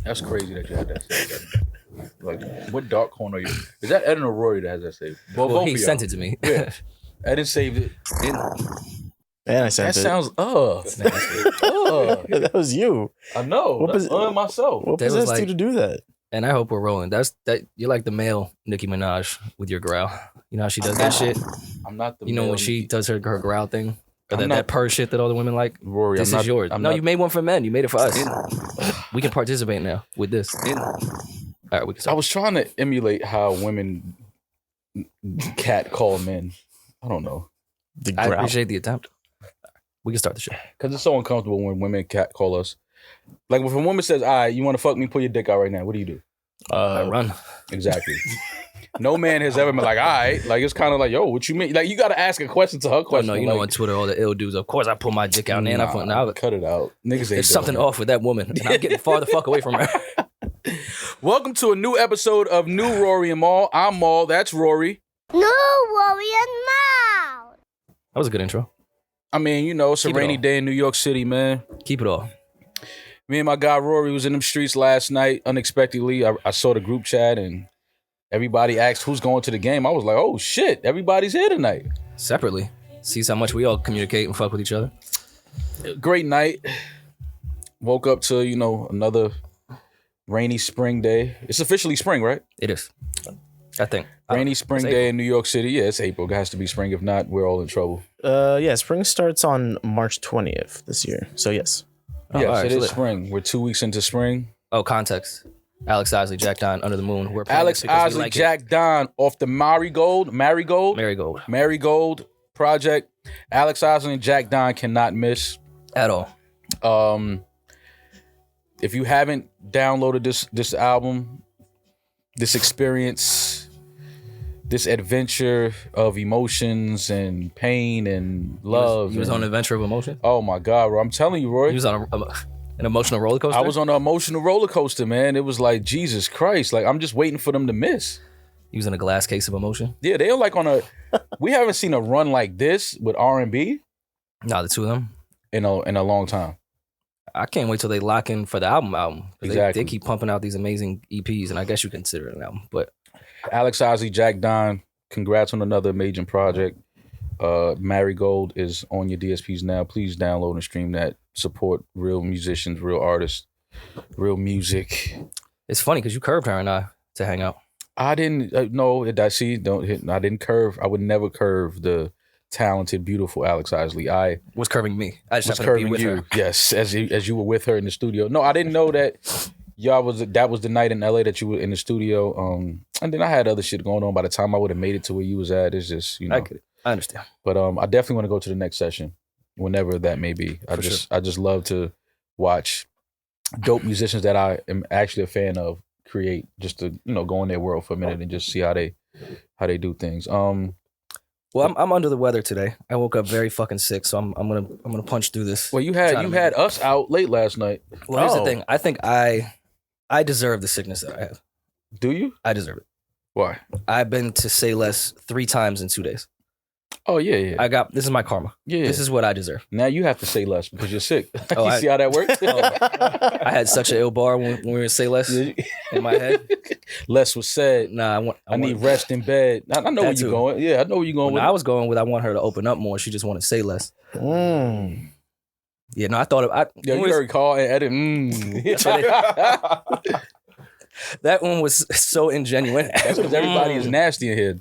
That's crazy that you had that saved. Like, what dark corner are you? Is that Eden or Rory that has that saved? Well, he sent it to me. Yeah. Eden saved it. And I sent That it. sounds, That was you. I know. Myself. What That was possessed like- you to do that? And I hope we're rolling. That you're like the male Nicki Minaj with your growl. You know how she does that shit? I'm not the You know male when she does her growl thing? Or I'm that, not- that purr shit that all the women like? Rory, This I'm is not, yours. I'm No, not, you made one for men. You made it for us. We can participate now with this. All right, we can I start. was trying to emulate how women cat call men. I don't know. The I growl. appreciate the attempt. We can start the show. Because it's so uncomfortable when women cat call us. Like, if a woman says, all right, you want to fuck me, pull your dick out right now. What do? I run. Exactly. No man has ever been like, all right. Like, it's kind of like, yo, what you mean? Like, you got to ask a question to her Oh, question. no, you know on Twitter, all the ill dudes, of course I pull my dick out, and I put, now cut it out. Niggas ain't there's something doing off with that woman, and I'm getting far the fuck away from her. it. Welcome to a new episode of New Rory and Maul. I'm Maul. That's Rory. No worry and now. That was a good intro. I mean, you know, it's a Keep it rainy on. day in New York City, man. Keep it all. Me and my guy Rory was in them streets last night unexpectedly. I saw the group chat and everybody asked who's going to the game. I was like, oh shit, everybody's here tonight. Separately. See how much we all communicate and fuck with each other. Great night. Woke up to, you know, another rainy spring day. It's officially spring, right? It is. I think. Rainy spring it's day April. in New York City. Yeah, it's April. It has to be spring. If not, we're all in trouble. Yeah, spring starts on March 20th this year. So yes. Oh, Yes, all right, it so is lit. spring. We're 2 weeks into spring. Oh, context. Alex Isley, Jack Don, Under the Moon. We're playing Alex this because we Isley, like Jack Don off the Marigold Marigold. project. Alex Isley and Jack Don cannot miss. At all. If you haven't downloaded this album, this experience, this adventure of emotions and pain and love. He was on an adventure of emotion. Oh my God, bro. I'm telling you, Roy. He was on an emotional roller coaster. I was on an emotional roller coaster, man. It was like, Jesus Christ. Like, I'm just waiting for them to miss. He was in a glass case of emotion. Yeah, they're like on a... We haven't seen a run like this with R&B Nah, the two of them. in a long time. I can't wait till they lock in for the album. 'Cause Exactly. They keep pumping out these amazing EPs, and I guess you consider it an album. But Alex Isley, Jack Don, congrats on another major project. Marigold is on your DSPs now. Please download and stream that. Support real musicians, real artists, real music. it's funny because you curved her and I to hang out. I didn't I didn't curve. I would never curve the talented, beautiful Alex Isley. I Was curving me. I just was happened to be curving with you. her. Yes, as you were with her in the studio. No, I didn't know that that was the night in LA that you were in the studio. And then I had other shit going on by the time I would have made it to where you was at. It's just, you know. I get it. I understand. But I definitely want to go to the next session, whenever that may be. I just love to watch dope musicians that I am actually a fan of create, just to, you know, go in their world for a minute and just see how they do things. Well, I'm under the weather today. I woke up very fucking sick, so I'm gonna punch through this. Well, you Trying had to make us out late last night. Well, here's Oh. the thing. I think I deserve the sickness that I have. Do you? I deserve it. Why? I've been to Say Less 3 times in 2 days. Oh yeah. This is my karma. Yeah. This is what I deserve. Now you have to say less because you're sick. Oh, You see how that works? I had such an ill bar when we were in Say Less in my head. Less was said. Nah, I need rest in bed. I know where That you're too. going. Yeah, I know where you're going When with I was going with, I want her to open up more. She just wanted to say less. Mm. Yeah, no, I thought Yeah, you heard Carl and edit. that one was so ingenuine. That's because everybody is nasty in here.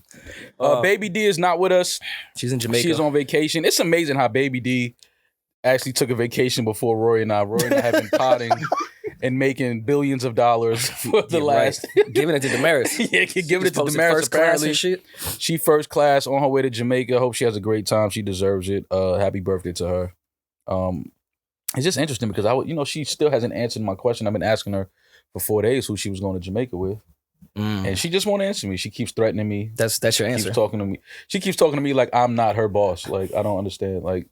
Baby D is not with us. She's in Jamaica. She's on vacation. It's amazing how Baby D actually took a vacation before Rory and I. Rory and I have been potting and making billions of dollars for the Yeah, last. right. Giving it to Damaris. Yeah, giving it Just to posted Damaris. first class Apparently, and shit. she first class on her way to Jamaica. Hope she has a great time. She deserves it. Happy birthday to her. It's just interesting because she still hasn't answered my question. I've been asking her for 4 days who she was going to Jamaica with, and she just won't answer me. She keeps threatening me. That's your answer. Keeps talking to me. She keeps talking to me like I'm not her boss. Like I don't understand. Like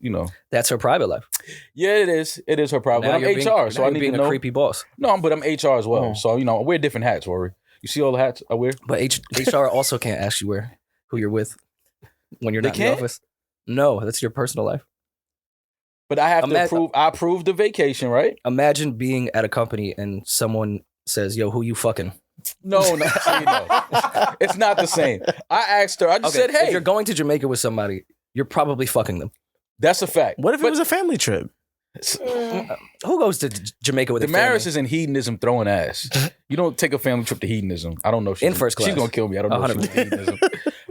That's her private life. Yeah, it is. It is her problem. Now But I'm you're HR, being, so now I you're need being to a know. creepy boss. No, but I'm HR as well. Oh. So I wear different hats, Rory. You see all the hats I wear? But HR also can't ask you who you're with when you're They not in the can't? office. No, that's your personal life. But I have to approve. I approved the vacation, right? Imagine being at a company and someone says, "Yo, who you fucking?" No, see, no. It's not the same. I asked her. I just said, "Hey, if you're going to Jamaica with somebody, you're probably fucking them." That's a fact. What if it was a family trip? Who goes to Jamaica with Damaris is in hedonism throwing ass. You don't take a family trip to hedonism. I don't know. If in first class. She's gonna kill me. I don't know if she's hedonism.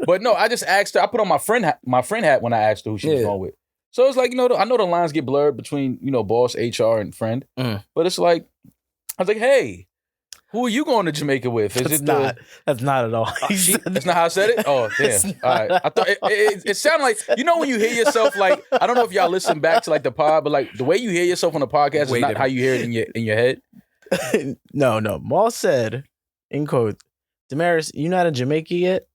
But no, I just asked her. I put on my friend hat when I asked her who she was going with. So it's like, I know the lines get blurred between, boss, HR, and friend. But it's like, I was like, hey, who are you going to Jamaica with? That's not at all. That's not how I said it? Oh, damn. All right. I thought it sounded like, when you hear yourself, like, I don't know if y'all listen back to like the pod, but like the way you hear yourself on the podcast is not how you hear it in your head. No. Maul said, in quote, Damaris, you not in Jamaica yet?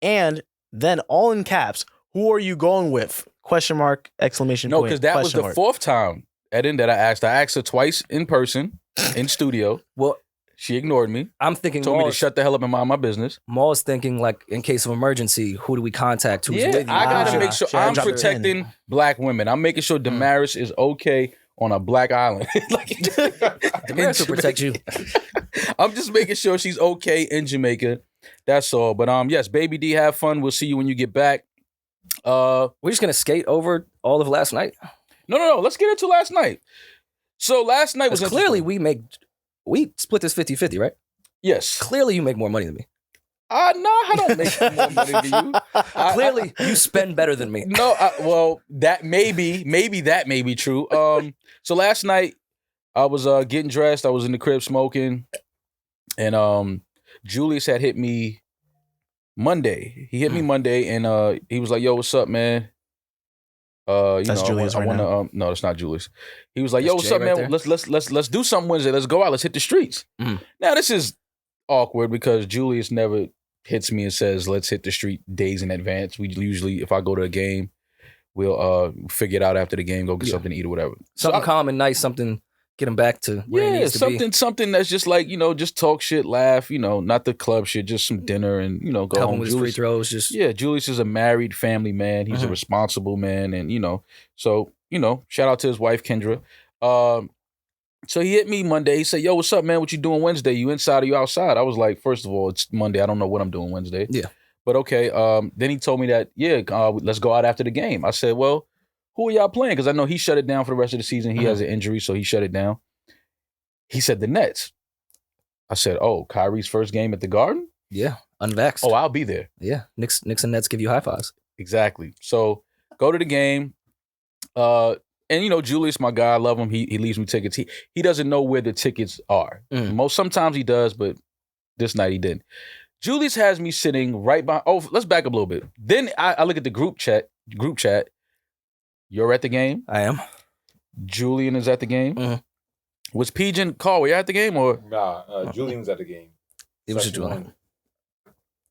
And then all in caps, who are you going with? Question mark, exclamation point. No, because that was the fourth time, Eden, that I asked. I asked her twice in person, in studio. Well, she ignored me. I'm thinking told me to shut the hell up and mind my business. Maul is thinking like, in case of emergency, who do we contact? Who's with you? I gotta make sure I'm protecting black women. I'm making sure Damaris is okay on a black island. Damaris will protect you. I'm just making sure she's okay in Jamaica. That's all. But yes, baby D, have fun. We'll see you when you get back. We're just gonna skate over all of last night. No. Let's get into last night. So last night was clearly we split this 50-50, right? Yes. Clearly you make more money than me. No, I don't make more money than you. Clearly you spend better than me. No, well, that maybe that may be true. So last night I was getting dressed. I was in the crib smoking, and Julius had hit me Monday. He hit me Monday, and he was like, "Yo, what's up, man?" That's Julius right now. No, that's not Julius. He was like, "Yo, what's Jay up, right man? Let's do something Wednesday. Let's go out. Let's hit the streets." Now this is awkward because Julius never hits me and says, "Let's hit the street" days in advance. We usually, if I go to a game, we'll figure it out after the game, go get something to eat or whatever. Something calm and nice, something get him back to where he needs to be. Something that's just like, just talk shit, laugh, not the club shit, just some dinner and, go help home. him with his free throws. Julius is a married family man. He's a responsible man. And, so, shout out to his wife, Kendra. So he hit me Monday. He said, "Yo, what's up, man? What you doing Wednesday? You inside or you outside?" I was like, first of all, it's Monday. I don't know what I'm doing Wednesday. Yeah. But okay. Then he told me that, let's go out after the game. I said, well, who are y'all playing? Because I know he shut it down for the rest of the season. He has an injury, so he shut it down. He said the Nets. I said, oh, Kyrie's first game at the Garden? Yeah, unvaxxed. Oh, I'll be there. Yeah, Knicks and Nets give you high fives. Exactly. So go to the game. And Julius, my guy, I love him. He leaves me tickets. He doesn't know where the tickets are. Sometimes he does, but this night he didn't. Julius has me sitting right behind. Oh, let's back up a little bit. Then I look at the group chat. You're at the game. I am. Julian is at the game. Was PJ and Carl, were you at the game or? Nah, Julian was at the game. It was just Julian.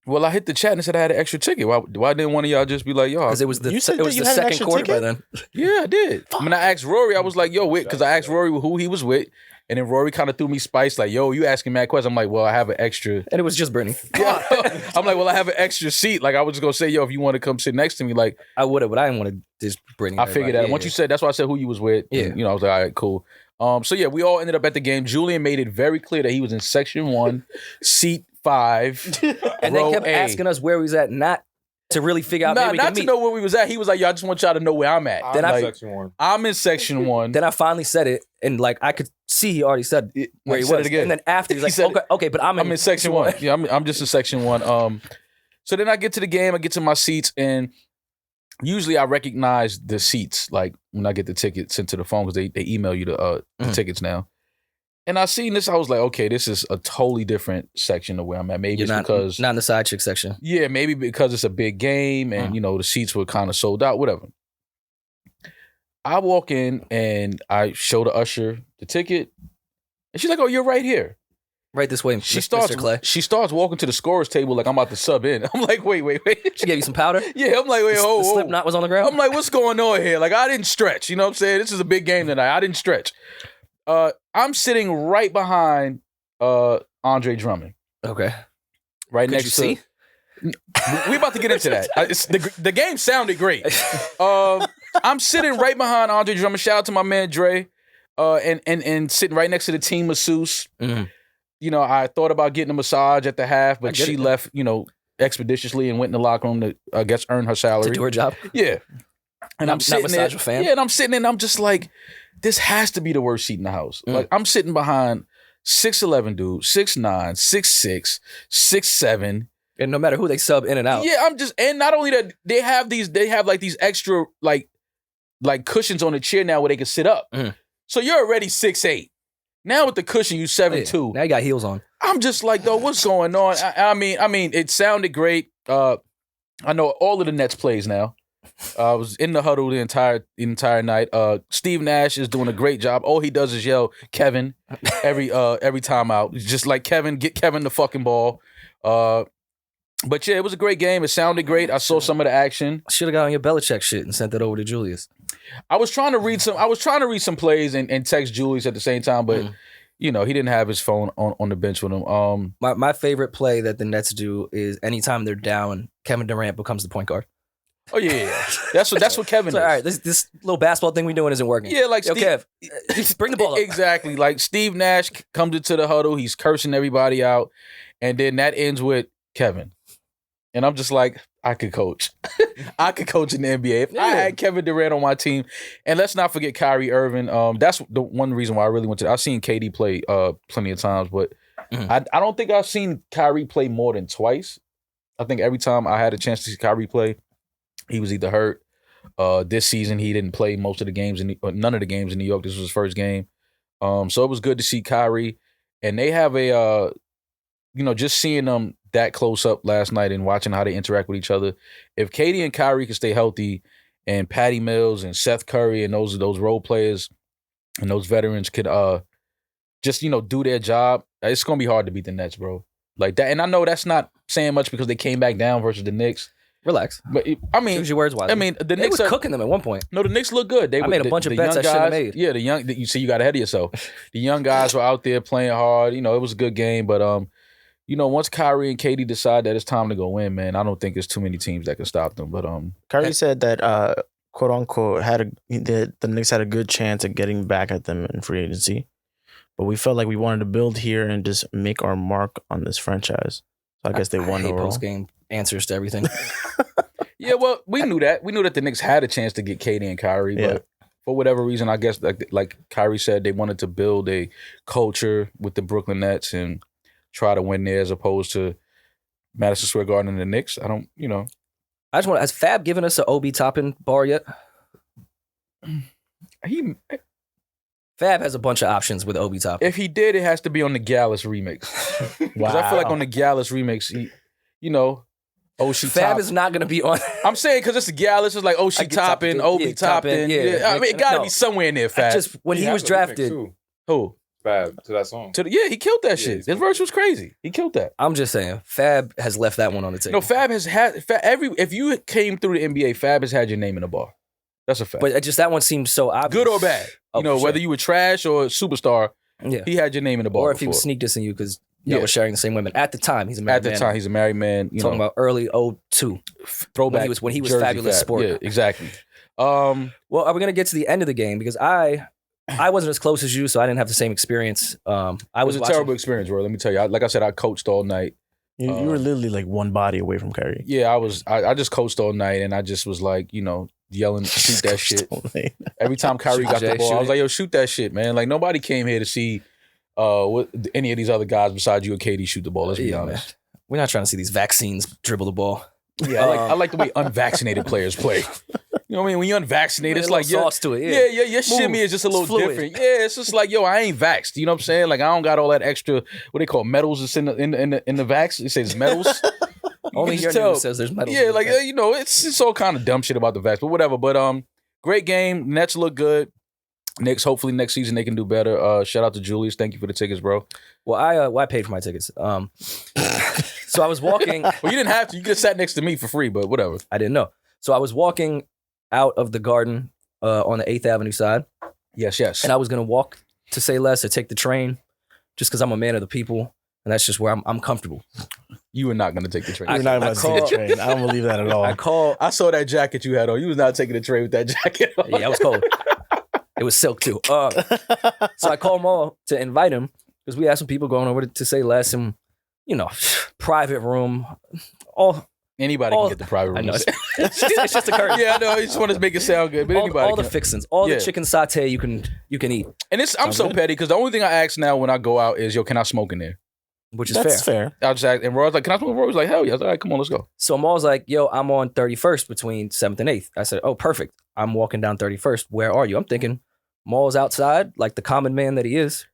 Well, I hit the chat and said I had an extra ticket. Why didn't one of y'all just be like, yo? Because it was the second quarter by then. Yeah, I did. When I asked Rory, I was like, yo, because I asked Rory who he was with. And then Rory kind of threw me spice like, yo, you asking mad questions. I'm like, well, I have an extra. And it was just Brittany. Yeah. I'm like, well, I have an extra seat. Like, I was just going to say, yo, if you want to come sit next to me, like. I would have, but I didn't want to just Brittany. I figured that. Once you said, that's why I said who you was with. Yeah. And, I was like, all right, cool. So yeah, we all ended up at the game. Julian made it very clear that he was in section 1, seat 5. And they kept asking us where we was at, not to really figure out. Nah, not to know where we was at. He was like, yo, I just want y'all to know where I'm at. I'm in section 1. I'm in section 1. Then I finally said it, and like I could see he already said where he was. And then after he's like, okay, but I'm in section 1. Yeah, I'm just in section 1. So then I get to the game, I get to my seats, and usually I recognize the seats, like when I get the ticket sent to the phone, because they email you the tickets now. And I seen this, I was like, okay, this is a totally different section of where I'm at. Maybe it's because not in the side chick section. Yeah, maybe because it's a big game and the seats were kind of sold out, whatever. I walk in and I show the usher the ticket, and she's like, "Oh, you're right here, right this way." Mr. Clay. She starts walking to the scorer's table like I'm about to sub in. I'm like, wait. She gave you some powder? Yeah, I'm like, wait, the slip knot was on the ground. I'm like, what's going on here? Like, I didn't stretch. You know what I'm saying? This is a big game tonight. I didn't stretch. I'm sitting right behind Andre Drummond. Okay. Right Could next you to. See? We about to get into that. The game sounded great. I'm sitting right behind Andre Drummond. Shout out to my man Dre. And sitting right next to the team masseuse. Mhm. You know, I thought about getting a massage at the half, I but get she it. left, expeditiously and went in the locker room to, I guess, earn her salary. To do her job. Yeah. And Not- I'm sitting not there. massage a fan? Yeah, and I'm sitting there and I'm just like, this has to be the worst seat in the house. Mm. Like, I'm sitting behind 6'11" dude, 6'9", 6'6", 6'7". And no matter who they sub in and out. Yeah, I'm just, and not only that, they have like these extra like cushions on the chair now where they can sit up. Mhm. So you're already 6'8". Now with the cushion, you 7'2". Now you got heels on. I'm just like, though, what's going on? I mean, it sounded great. I know all of the Nets plays now. I was in the huddle the entire night. Steve Nash is doing a great job. All he does is yell Kevin every time out. Just like Kevin, get Kevin the fucking ball. But yeah, it was a great game. It sounded great. I saw some of the action. Should have got on your Belichick shit and sent that over to Julius. I was trying to read some plays and text Julius at the same time, but he didn't have his phone on the bench with him. My favorite play that the Nets do is anytime they're down, Kevin Durant becomes the point guard. Oh yeah. That's what Kevin So, is. all right, this little basketball thing we doing isn't working. Yeah, like Yo, Steve, Kev, just bring the ball up. Exactly. Like Steve Nash comes into the huddle, he's cursing everybody out, and then that ends with Kevin. And I'm just like, I could coach. I could coach in the NBA. If I had Kevin Durant on my team, and let's not forget Kyrie Irving. That's the one reason why I really went to. I've seen KD play plenty of times, but I don't think I've seen Kyrie play more than twice. I think every time I had a chance to see Kyrie play, he was either hurt. This season he didn't play most of the games none of the games in New York. This was his first game. So it was good to see Kyrie, and they have a just seeing them that close up last night and watching how they interact with each other. If Katie and Kyrie can stay healthy, and Patty Mills and Seth Curry and those role players and those veterans could just do their job, it's gonna be hard to beat the Nets, bro. Like that, and I know that's not saying much because they came back down versus the Knicks. Relax. But Choose your words wisely. I mean, the They Knicks was cooking them at one point. No, the Knicks look good. I made a bunch of bets I shouldn't have made. Yeah, you see, you got ahead of yourself. The young guys were out there playing hard. It was a good game, but once Kyrie and Katie decide that it's time to go in, man, I don't think there's too many teams that can stop them. But Kyrie said that quote unquote the Knicks had a good chance at getting back at them in free agency, but we felt like we wanted to build here and just make our mark on this franchise. So I guess they won hate overall. post game answers to everything. yeah, well, we knew that. We knew that the Knicks had a chance to get Katie and Kyrie, but for whatever reason, I guess like Kyrie said, they wanted to build a culture with the Brooklyn Nets and try to win there as opposed to Madison Square Garden and the Knicks. I don't, I just want. Has Fab given us an OB Toppin bar yet? Fab has a bunch of options with Obi Toppin. If he did, it has to be on the Gallus remix. Because I feel like on the Gallus remix, Fab is not going to be on. I'm saying because it's the Gallus, it's like Oshi Toppin, Obi Toppin. Yeah. I mean, it got to be somewhere in there, Fab. Just when he was drafted. Who? Fab to that song. He killed that shit. His verse was crazy. He killed that. I'm just saying, Fab has left that one on the table. No, Fab has had if you came through the NBA, Fab has had your name in the bar. That's a fact. But just that one seems so obvious. Good or bad. Whether you were trash or a superstar, he had your name in the bar. Or if he was sneak dissing you because y'all were sharing the same women. At the time, he's a married man. At the time, he's a married man. Talking about early 02. Throwback. When he was Fabulous Fab. Sport. Yeah, exactly. Well, are we going to get to the end of the game? Because I wasn't as close as you, so I didn't have the same experience. It was a terrible experience, bro. Let me tell you. Like I said, I coached all night. You were literally like one body away from Kyrie. Yeah, I was. I just coached all night, and I just was like, yelling, shoot that shit. Every time Kyrie got the ball, I was like, yo, shoot that shit, man. Like, nobody came here to see what any of these other guys besides you and KD shoot the ball. Let's be honest. Man. We're not trying to see these vaccines dribble the ball. Yeah, I like the way unvaccinated players play. You know what I mean? When you're unvaccinated, it's like sauce to it. Your shimmy is just a little different. Yeah, it's just like, yo, I ain't vaxxed. You know what I'm saying? Like, I don't got all that extra what they call metals that's in the vax. It says metals. Only your name says there's metals. Yeah, like it's all kind of dumb shit about the vax, but whatever. But great game. Nets look good. Knicks, hopefully next season they can do better. Shout out to Julius. Thank you for the tickets, bro. Well, I paid for my tickets. So I was walking. Well, you didn't have to. You just sat next to me for free, but whatever. I didn't know. So I was walking out of the garden on the 8th Avenue side. Yes. And I was going to walk to Say Less or take the train just because I'm a man of the people. And that's just where I'm comfortable. You were not gonna take the train. You're not about to take the train. I don't believe that at all. I saw that jacket you had on. You was not taking the train with that jacket on. Yeah, it was cold. It was silk too. So I called Maul to invite him because we had some people going over to say less and, private room. Anybody can get the private room. I know. It's just a curtain. Yeah, I know. I just want to make it sound good, but anybody all the can. fixings, the chicken satay you can eat, And I'm so petty because the only thing I ask now when I go out is, yo, can I smoke in there? which is That's fair. fair. I just asked, and Roy's like, can I smoke? Roy was like, hell yeah. I was like, all right, come on, let's go. So Maul's like, yo, I'm on 31st between 7th and 8th. I said, oh, perfect. I'm walking down 31st. Where are you? I'm thinking Maul's outside, like the common man that he is,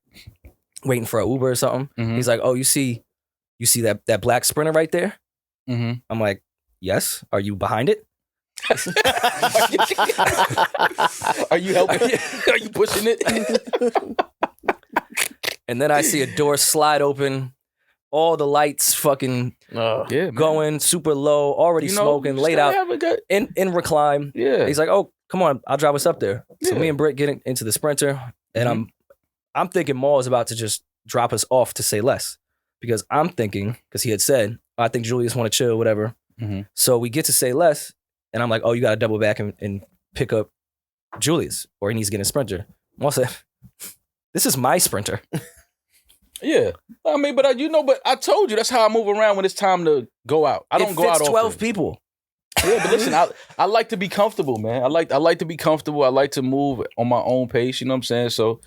waiting for an Uber or something. Mhm. He's like, oh, you see that black Sprinter right there? Mm-hmm. I'm like, yes. Are you behind it? Are you helping? Are you pushing it? And then I see a door slide open, all the lights fucking Yeah, man. going super low, already smoking, laid out in recline. Yeah. He's like, oh, come on, I'll drive us up there. So Yeah. me and Britt get into the Sprinter, and I'm thinking Maul is about to just drop us off to say less. Because I'm thinking, because he had said, I think Julius want to chill, whatever. Mhm. So we get to say less, and I'm like, oh, you got to double back and pick up Julius, or he needs to get in a Sprinter. Maul said, this is my Sprinter. Yeah. I mean, but but I told you that's how I move around when it's time to go out. I don't go out It fits 12 often. people. Yeah, but listen, I like to be comfortable, man. I like to be comfortable. I like to move on my own pace. You know what I'm saying? So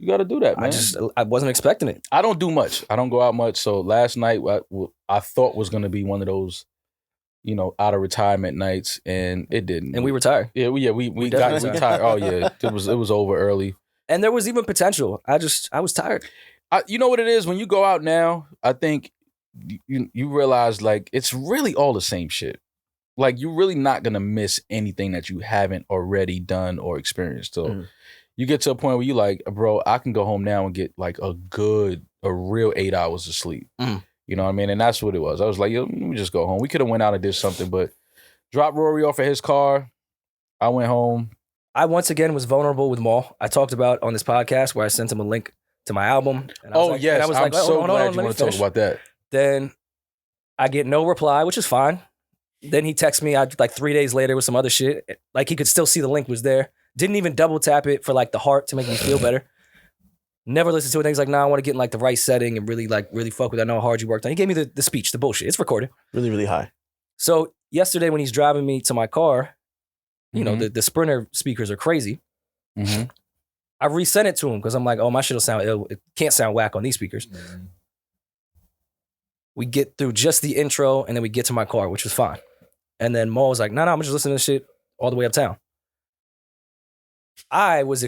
you got to do that, man. I wasn't expecting it. I don't do much. I don't go out much. So last night, I thought was going to be one of those, out of retirement nights, and it didn't. And we were tired. Yeah, we definitely got tired. tired. Oh yeah, it was over early. And there was even potential. I was tired. You know what it is when you go out now. I think you realize like it's really all the same shit. Like you're really not gonna miss anything that you haven't already done or experienced. So you get to a point where you like, bro, I can go home now and get like a real 8 hours of sleep. You know what I mean? And that's what it was. I was like, yo, let me just go home. We could have went out and did something, but dropped Rory off at his car. I went home. I once again was vulnerable with Maul. I talked about on this podcast where I sent him a link to my album. And I was like, yes. and I was I'm like, so hold on, glad let you me want to talk finish. about that. Then I get no reply, which is fine. Then he texts me like 3 days later with some other shit. Like he could still see the link was there. Didn't even double tap it for like the heart to make me feel better. Never listened to it. He's like, nah, I want to get in like the right setting and really fuck with it. I know how hard you worked on. He gave me the speech, the bullshit. It's recorded. Really, really high. So yesterday when he's driving me to my car, the Sprinter speakers are crazy. Mm-hmm. I resent it to him because I'm like, oh, my shit'll sound ill. It can't sound whack on these speakers. We get through just the intro and then we get to my car, which was fine. And then Mo was like, no, I'm just listening to this shit all the way uptown. I was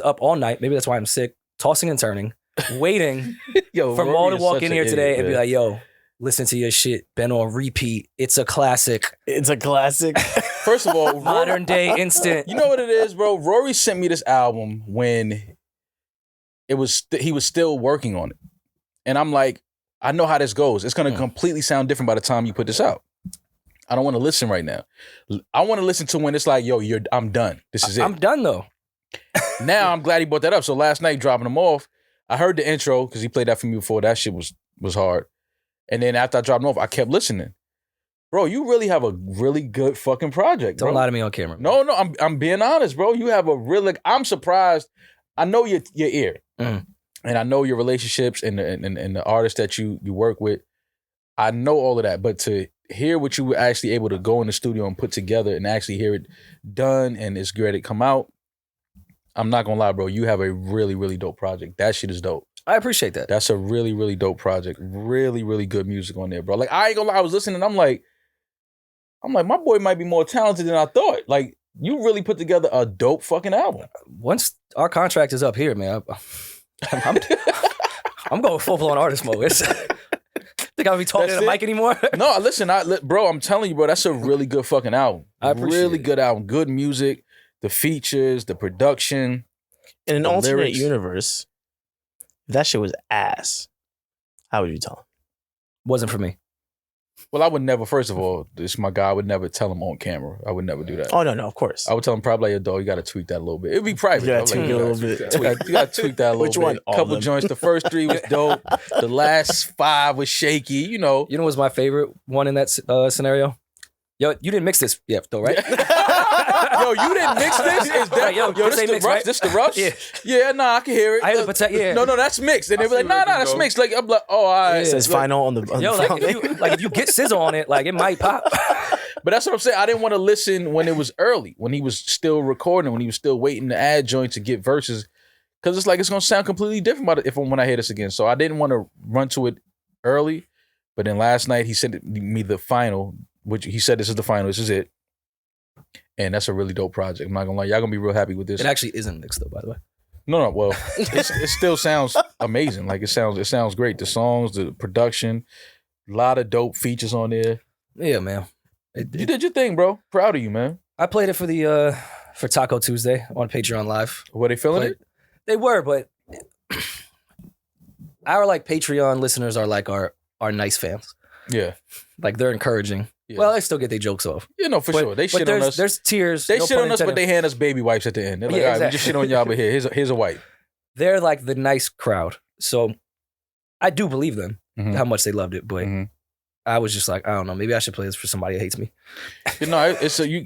up all night. Maybe that's why I'm sick, tossing and turning, waiting for Mo to walk in here today and be like, yo, listen to your shit. Been on repeat. It's a classic. It's a classic. First of all, Modern day instant. You know what it is, bro? Rory sent me this album when he was still working on it. And I'm like, I know how this goes. It's going to completely sound different by the time you put this out. I don't want to listen right now. I want to listen to when it's like, yo, I'm done. This is it. I'm done though. Now I'm glad he brought that up. So last night, dropping him off, I heard the intro because he played that for me before. That shit was hard. And then after I dropped him off, I kept listening. Bro, you really have a really good fucking project, bro. Don't lie to me on camera. No, I'm being honest, bro. You have a really. I'm surprised. I know your ear, and I know your relationships and the artists that you work with. I know all of that, but to hear what you were actually able to go in the studio and put together and actually hear it done and it's great to come out, I'm not gonna lie, bro. You have a really, really dope project. That shit is dope. I appreciate that. That's a really, really dope project. Really, really good music on there, bro. Like I ain't gonna lie, I was listening. I'm like, my boy might be more talented than I thought. Like you really put together a dope fucking album. Once our contract is up here, man, I'm going full blown artist mode. Think I'll be talking to the mic anymore? No, listen, bro. I'm telling you, bro. That's a really good fucking album. I appreciate really it. good album. Good music, the features, the production. In an The alternate lyrics. universe, if that shit was ass, how would you tell him? Wasn't for me. Well, I would never. First of all, this is my guy. I would never tell him on camera. I would never do that. Oh no, of course. I would tell him probably, like, yo, dog, you got to tweak that a little bit. It'd be private. You gotta I'm tweak like, it a little bit. You got to tweak that a little Which bit. one? All Couple of them. joints. The first 3 was dope. The last 5 was shaky. You know. You know what's my favorite one in that scenario? Yo, you didn't mix this yet, though, right? Yo, you didn't mix this? Is that, Right, yo, this this ain't the mixed, rush? right? This the rush? Yeah. Yeah, nah, I can hear it. I had to protect. Yeah. No, that's mixed. And they I be like, see where nah, it can that's go. mixed. Like, I'm like, oh, all right. It says final on the Yo, front. like if you get sizzle on it, like it might pop. But that's what I'm saying. I didn't want to listen when it was early, when he was still recording, when he was still waiting to add joints to get verses. Because it's like, it's going to sound completely different when I hear this again. So I didn't want to run to it early. But then last night, he sent me the final, which he said, this is the final. This is it. And that's a really dope project. I'm not going to lie. Y'all going to be real happy with this. It actually isn't mixed though, by the way. No. Well, it still sounds amazing. Like, it sounds great. The songs, the production, a lot of dope features on there. Yeah, man. You did your thing, bro. Proud of you, man. I played it for the for Taco Tuesday on Patreon Live. Were they feeling But it? They were, but our like Patreon listeners are like our nice fans. Yeah. Like they're encouraging. Yeah. Well, they still get their jokes off. Yeah, no, for But- sure. They but shit on us. There's tears. They no shit pun on us, but intended. they hand us baby wipes at the end. They're like, Yeah, all right, we exactly. just shit on y'all, but here's a wipe. They're like the nice crowd. So I do believe them Mhm. how much they loved it, but Mhm. I was just like, I don't know, maybe I should play this for somebody that hates me. You know,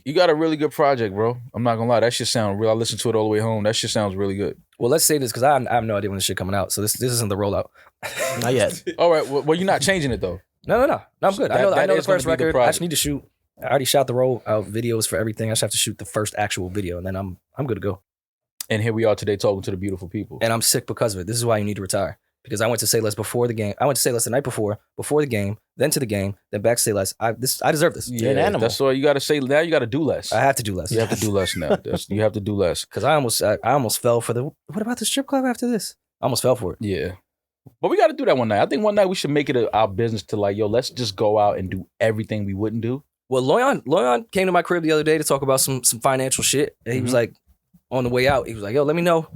you got a really good project, bro. I'm not gonna lie. That shit sound real. I listened to it all the way home. That shit sounds really good. Well, let's say this because I have no idea when this shit coming out. So this isn't the rollout. Not yet. All right. Well, you're not changing it though. No, I'm good. I know That the is gonna first be the record. I project. just need to shoot. I already shot the rollout videos for everything. I just have to shoot the first actual video, and then I'm good to go. And here we are today talking to the beautiful people. And I'm sick because of it. This is why you need to retire. Because I went to Say Less before the game. I went to Say Less the night before the game, then to the game, then back to Say Less. I deserve this. You're an animal. That's all you got to say. Now you got to do less. I have to do less. You have to do less now. You have to do less. Because I almost fell for the. What about the strip club after this? I almost fell for it. Yeah. But we got to do that one night. I think one night we should make it our business to like, yo, let's just go out and do everything we wouldn't do. Well, Loyan came to my crib the other day to talk about some financial shit. And he was like, on the way out, he was like, yo, let me know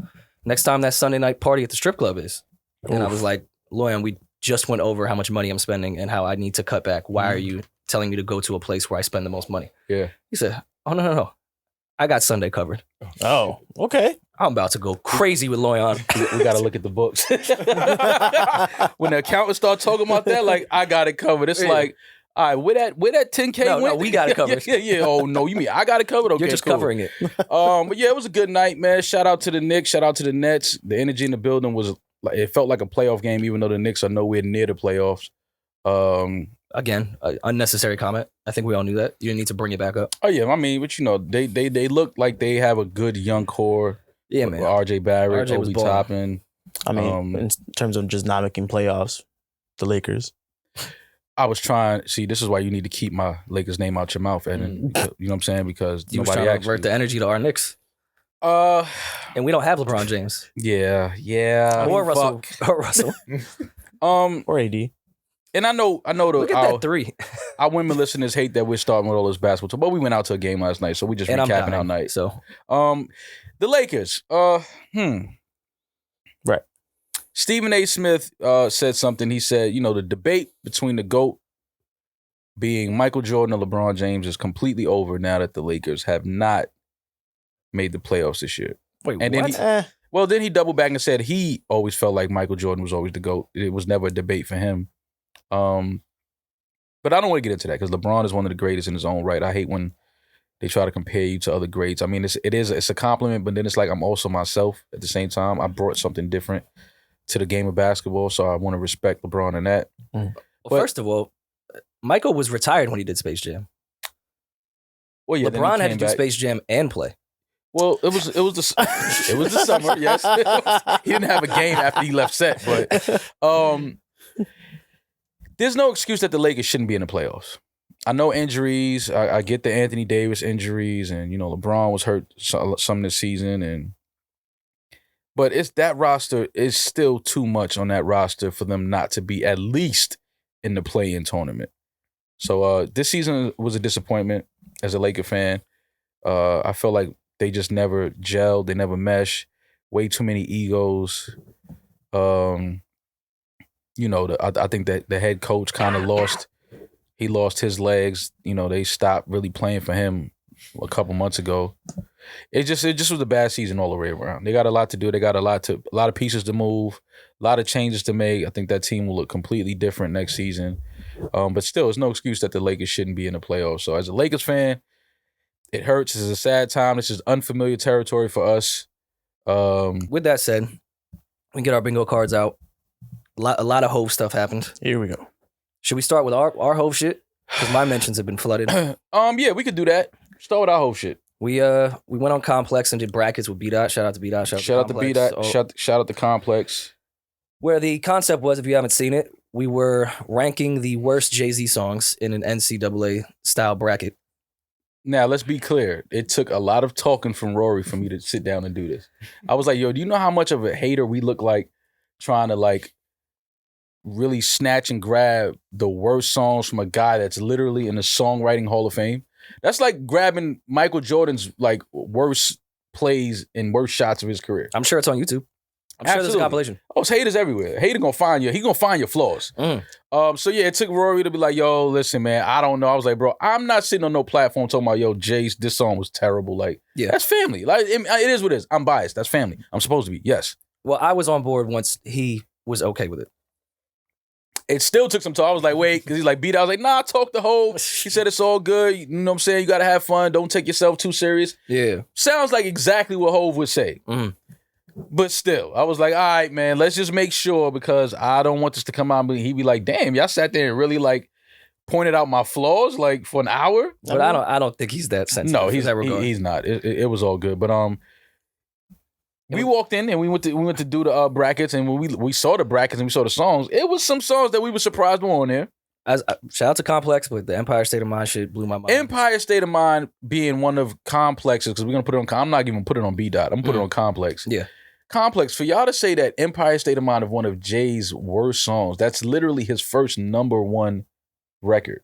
next time that Sunday night party at the strip club is. And I was like, Loyan, we just went over how much money I'm spending and how I need to cut back. Why are you telling me to go to a place where I spend the most money? Yeah. He said, oh, no. I got Sunday covered. Oh, okay. I'm about to go crazy with Loyan. We got to look at the books. When the accountants start talking about that, like, I got it covered. It's Yeah. like, all right, where that 10K No, went? we got it covered. Yeah. Oh, no, you mean I got it covered? Okay, You're just cool. covering it. But yeah, it was a good night, man. Shout out to the Knicks. Shout out to the Nets. The energy in the building was like, it felt like a playoff game, even though the Knicks are nowhere near the playoffs. Again, unnecessary comment. I think we all knew that. You didn't need to bring it back up. Oh yeah, I mean, but you know, they look like they have a good young core. Yeah, With man. RJ Barrett, RJ was Obi balling. Toppin. I mean, in terms of just not making playoffs, the Lakers. I was trying. See, this is why you need to keep my Lakers name out your mouth, Evan. You know what I'm saying? Because You was nobody trying to actually. convert the energy to our Knicks. And we don't have LeBron James. Yeah. Or Russell. Fuck. Or Russell. Or AD. And I know Look at that three. our women listeners hate that we're starting with all this basketball talk, but we went out to a game last night, so we just And I'm recapping our dying, night. So The Lakers. Right. Stephen A. Smith said something. He said, you know, the debate between the GOAT being Michael Jordan and LeBron James is completely over now that the Lakers have not made the playoffs this year. wait, And then what? Well, then he doubled back and said he always felt like Michael Jordan was always the GOAT. It was never a debate for him. But I don't want to get into that because LeBron is one of the greatest in his own right. I hate when they try to compare you to other greats. I mean, it's a compliment, but then it's like I'm also myself at the same time. I brought something different to the game of basketball, so I want to respect LeBron in that. Well, but- first of all, Michael was retired when he did Space Jam. Well, yeah, then he LeBron had to came do back. Space Jam and play. Well, it was the summer. Yes, he didn't have a game after he left set, but there's no excuse that the Lakers shouldn't be in the playoffs. I know injuries. I get the Anthony Davis injuries, and you know LeBron was hurt some this season, but it's that roster is still too much on that roster for them not to be at least in the play-in tournament. So this season was a disappointment as a Laker fan. I felt like they just never gelled. They never meshed. Way too many egos. You know, I think that the head coach kind of lost He lost his legs. They stopped really playing for him a couple months ago. It just was a bad season all the way around. They got a lot to do. They got a lot of pieces to move, a lot of changes to make. I think that team will look completely different next season. But still, it's no excuse that the Lakers shouldn't be in the playoffs. So as a Lakers fan, it hurts. This is a sad time. This is unfamiliar territory for us. With that said, we get our bingo cards out. A lot of Hov stuff happened. Here we go. Should we start with our Hov shit? Because my mentions have been flooded. Yeah, we could do that. Start with our whole shit. We went on Complex and did brackets with B.dot. Shout out to B.dot. Shout out to B.dot. Shout out to Complex. Where the concept was, if you haven't seen it, we were ranking the worst Jay-Z songs in an NCAA style bracket. Now, let's be clear. It took a lot of talking from Rory for me to sit down and do this. I was like, yo, do you know how much of a hater we look like trying to really snatch and grab the worst songs from a guy that's literally in the songwriting Hall of Fame? That's like grabbing Michael Jordan's worst plays and worst shots of his career. I'm sure it's on YouTube. I'm sure there's a compilation. Oh, it's haters everywhere. Hater gonna find you. He gonna find your flaws. So yeah, it took Rory to be like, yo, listen, man, I don't know. I was like, bro, I'm not sitting on no platform talking about, yo, Jace, this song was terrible. That's family. It is what it is. I'm biased. That's family. I'm supposed to be. Yes. Well, I was on board once he was okay with it. It still took some time. I was like, wait, because he's like, B.dot. I was like, nah, talk the whole. He said it's all good. You know what I'm saying? You got to have fun. Don't take yourself too serious. Yeah. Sounds like exactly what Hov would say. But still, I was like, all right, man, let's just make sure because I don't want this to come out. But he'd be like, damn, y'all sat there and really pointed out my flaws for an hour. But I don't think he's that sensitive. No, he's not. It was all good. But we walked in and we went to do the brackets, and when we saw the brackets and we saw the songs, it was some songs that we were surprised were on there. Shout out to Complex, but the Empire State of Mind shit blew my mind. Empire State of Mind being one of Complexes, because we're gonna put it on. I'm not even put it on B.dot. I'm gonna put it on Complex. Yeah. Complex, for y'all to say that Empire State of Mind is one of Jay's worst songs, that's literally his first #1 record.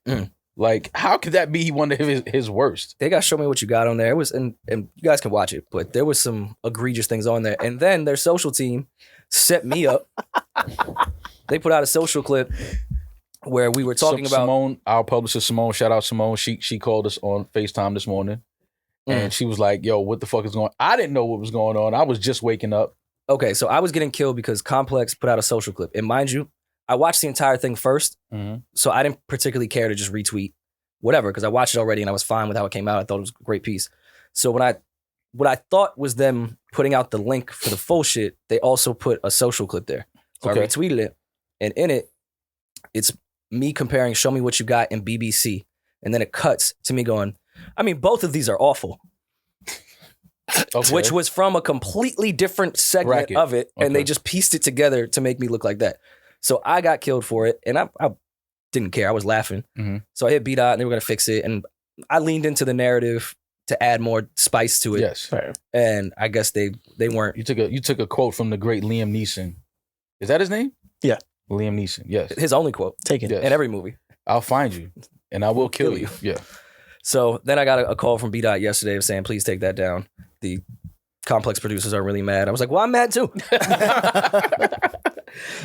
How could that be one of his worst? They got Show Me What You Got on there. It was, and you guys can watch it, but there was some egregious things on there. And then their social team set me up. They put out a social clip where we were talking about Simone, our publicist Simone. Shout out Simone. She called us on FaceTime this morning. And she was like, yo, what the fuck is going on? I didn't know what was going on. I was just waking up. Okay, so I was getting killed because Complex put out a social clip. And mind you, I watched the entire thing first. So I didn't particularly care to just retweet whatever because I watched it already and I was fine with how it came out. I thought it was a great piece. So what I thought was them putting out the link for the full shit, they also put a social clip there. So I retweeted it. And in it, it's me comparing Show Me What You Got and BBC. And then it cuts to me going, I mean, both of these are awful. Which was from a completely different segment of it. And they just pieced it together to make me look like that. So I got killed for it. And I didn't care. I was laughing. So I hit B.dot and they were going to fix it. And I leaned into the narrative to add more spice to it. Yes. And I guess they weren't. You took a quote from the great Liam Neeson. Is that his name? Yeah. Liam Neeson. Yes. His only quote. Take it. Yes. In every movie. I'll find you and I will kill you. Yeah. So then I got a call from B.dot yesterday saying, please take that down. The Complex producers are really mad. I was like, well, I'm mad too.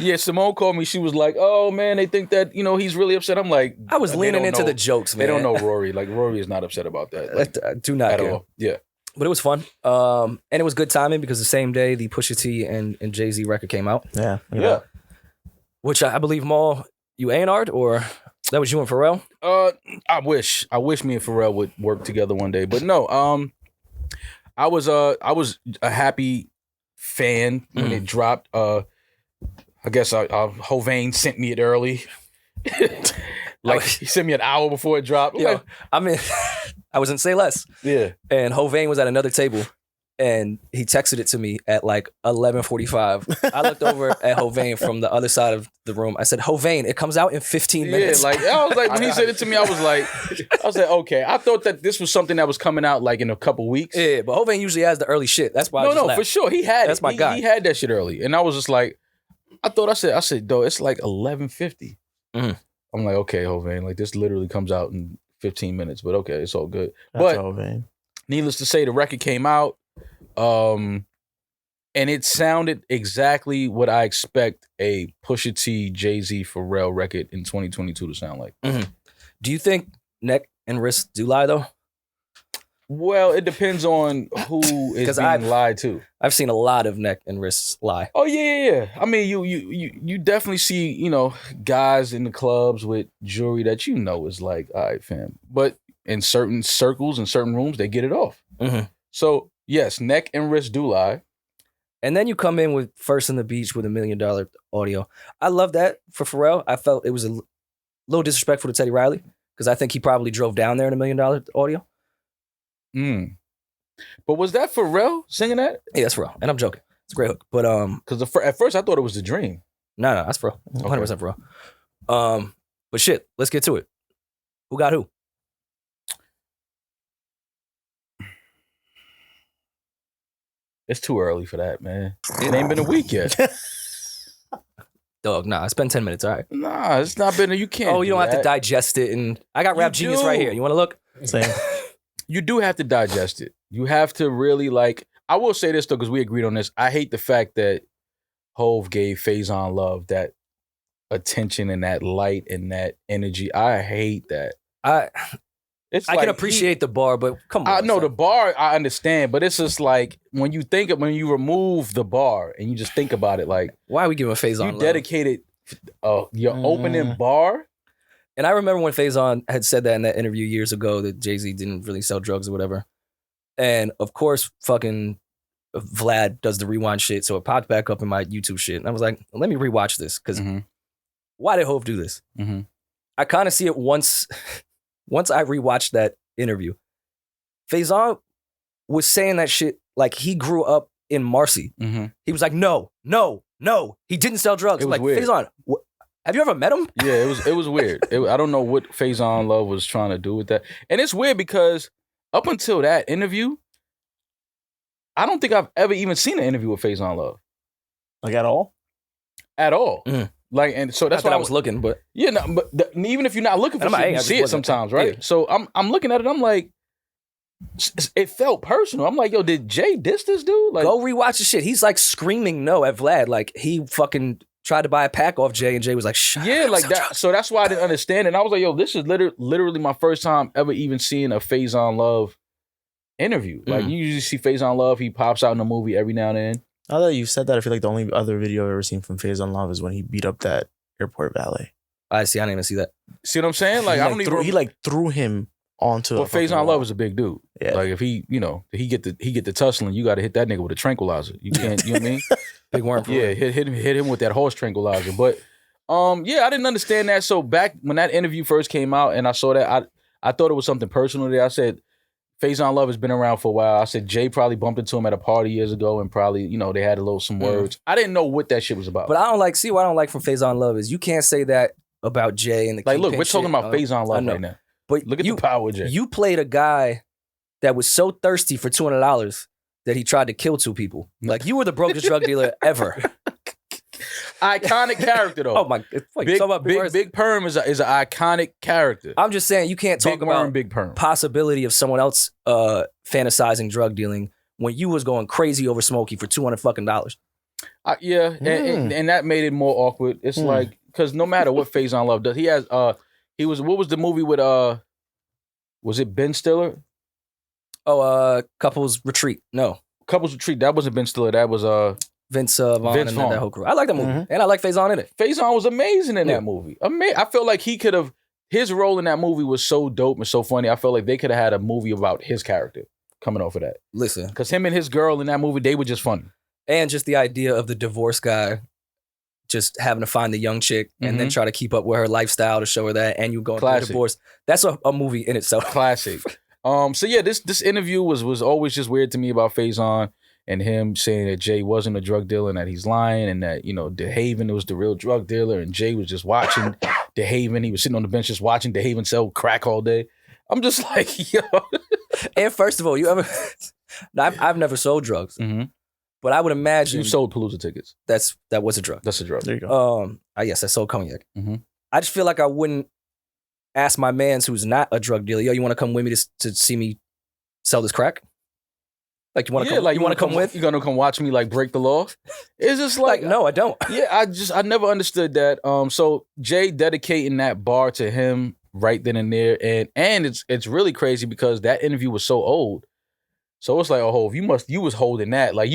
Yeah, Simone called me. She was like, oh, man, they think that, he's really upset. I'm like... I was leaning into the jokes, man. They don't know Rory. Rory is not upset about that. I do not at care. all. Yeah. But it was fun. And it was good timing because the same day the Pusha-T and Jay-Z record came out. Yeah. Which I believe, Maul, you A&R'd or... That was you and Pharrell? I wish me and Pharrell would work together one day, but no. I was a happy fan when it dropped. I guess Hovain sent me it early. He sent me an hour before it dropped. Yo, I mean, I was in Say Less. Yeah, and Hovain was at another table. And he texted it to me at 11:45. I looked over at Hovain from the other side of the room. I said, Hovain, it comes out in 15 minutes. Yeah, I was like, when he said it to me, I was like, okay. I thought that this was something that was coming out in a couple weeks. Yeah, but Hovain usually has the early shit. That's why for sure. He had That's my guy. He had that shit early. And I was just like, I said, though, it's 11:50. I'm like, okay, Hovain, this literally comes out in 15 minutes, but okay, it's all good. That's but Hovain. Needless to say, the record came out. And it sounded exactly what I expect a Pusha T, Jay-Z, Pharrell record in 2022 to sound like. Do you think neck and wrist do lie though? Well, it depends on who is 'Cause being lied to. I've seen a lot of neck and wrists lie. Oh yeah. I mean, you definitely see, guys in the clubs with jewelry that is like, all right, fam. But in certain circles and certain rooms, they get it off. Mhm. So yes, neck and wrist do lie. And then you come in with First on the Beach with $1 million audio. I love that for Pharrell. I felt it was a little disrespectful to Teddy Riley because I think he probably drove down there in $1 million audio. But was that Pharrell singing that? Yeah, that's Pharrell. And I'm joking. It's a great hook. But Because at first I thought it was The Dream. no, that's Pharrell. 100% Pharrell. But shit, let's get to it. Who got who? It's too early for that, man. It ain't been a week yet. Dog, nah, it's been 10 minutes, all right. Nah, it's not been. You can't. Oh, you don't have to that. digest it. And I got Rap Genius do. right here. You want to look? Same. You do have to digest it. You have to really I will say this though, because we agreed on this. I hate the fact that Hov gave Faison Love that attention and that light and that energy. I hate that. I It's can appreciate the bar, but come on. I know son. the bar. I understand, but it's just like when you remove the bar and you just think about it, like Why are we giving Faison you love? dedicated your opening bar. And I remember when Faison had said that in that interview years ago that Jay-Z didn't really sell drugs or whatever. And of course, fucking Vlad does the rewind shit. So it popped back up in my YouTube shit. And I was like, let me rewatch this. Because why did Hov do this? Mm-hmm. I kind of see it once I rewatched that interview. Faison was saying that shit like he grew up in Marcy. Mm-hmm. He was like, no. He didn't sell drugs. It was Like, weird. Faison, have you ever met him? Yeah, it was weird. I don't know what Faison Love was trying to do with that. And it's weird because up until that interview, I don't think I've ever even seen an interview with Faison Love. Like at all? At all. Mm. Like, and so that's Not that why I was looking, but Yeah, no, but even if you're not looking for And I'm shit, like, you I see just it wasn't- sometimes, right? yeah. So I'm looking at it, I'm like, it felt personal. I'm like, yo, did Jay diss this dude? Like, go rewatch the shit. He's like screaming no at Vlad. Like he fucking tried to buy a pack off Jay, and Jay was like, shut up, I yeah, don't like sell that. drugs. So that's why I didn't understand it. And I was like, yo, this is literally my first time ever even seeing a Faison Love interview. Like, you usually see Faison Love, he pops out in a movie every now and then. Now that you've said that, I feel like the only other video I've ever seen from Faison Love is when he beat up that airport valet. I see. I didn't even see that. See what I'm saying? Like, I don't even. He threw him onto. But Faison Love is a big dude. Yeah. Like if he get the tussling, you got to hit that nigga with a tranquilizer. You can't. You know what I mean? Big worm. For Yeah, real. hit him with that horse tranquilizer. But yeah, I didn't understand that. So back when that interview first came out and I saw that, I thought it was something personal there. I said, Faison Love has been around for a while. I said Jay probably bumped into him at a party years ago and probably, they had some words. I didn't know what that shit was about. But I don't like. See what I don't like from Faison Love is you can't say that about Jay and the like, look, Kingpin we're talking shit. about Faison I Love know. right now. But Look at you, the power of Jay. You played a guy that was so thirsty for $200 that he tried to kill two people. Like you were the brokest drug dealer ever. Iconic character though. Oh my! Wait, you talking about big words? Big Perm is an iconic character. I'm just saying you can't talk Big Worm, about Big Perm. possibility of someone else fantasizing drug dealing when you was going crazy over Smokey for $200 fucking. Yeah, and that made it more awkward. It's like because no matter what Faison Love does, he has what was the movie with was it Ben Stiller? Oh, Couples Retreat. No, Couples Retreat. That wasn't Ben Stiller. That was Vince Vaughn Vince and Vaughn. that whole crew. I like that movie, and I like Faison in it. Faison was amazing in Yeah. that movie. I felt like he could have his role in that movie was so dope and so funny. I felt like they could have had a movie about his character coming off of that. Listen, Because him and his girl in that movie, they were just funny. and just the idea of the divorce guy just having to find the young chick and then try to keep up with her lifestyle to show her that, and you going through a Classic. divorce. That's a movie in itself. Classic. So yeah, this interview was always just weird to me about Faison and him saying that Jay wasn't a drug dealer and that he's lying and that, DeHaven was the real drug dealer and Jay was just watching DeHaven. He was sitting on the bench just watching DeHaven sell crack all day. I'm just like, yo. And first of all, you ever? Now, I've never sold drugs, but I would imagine You sold Palooza tickets. that was a drug. That's a drug. There you go. Yes, I sold cognac. Mhm. I just feel like I wouldn't ask my mans who's not a drug dealer, yo, you want to come with me to see me sell this crack? Like you want to come? You want to come with? You gonna come watch me like break the law? It's just like, Like no, I don't. Yeah, I never understood that. So Jay dedicating that bar to him right then and there, and it's really crazy because that interview was so old. So it's like, oh, Hov, you was holding that. Like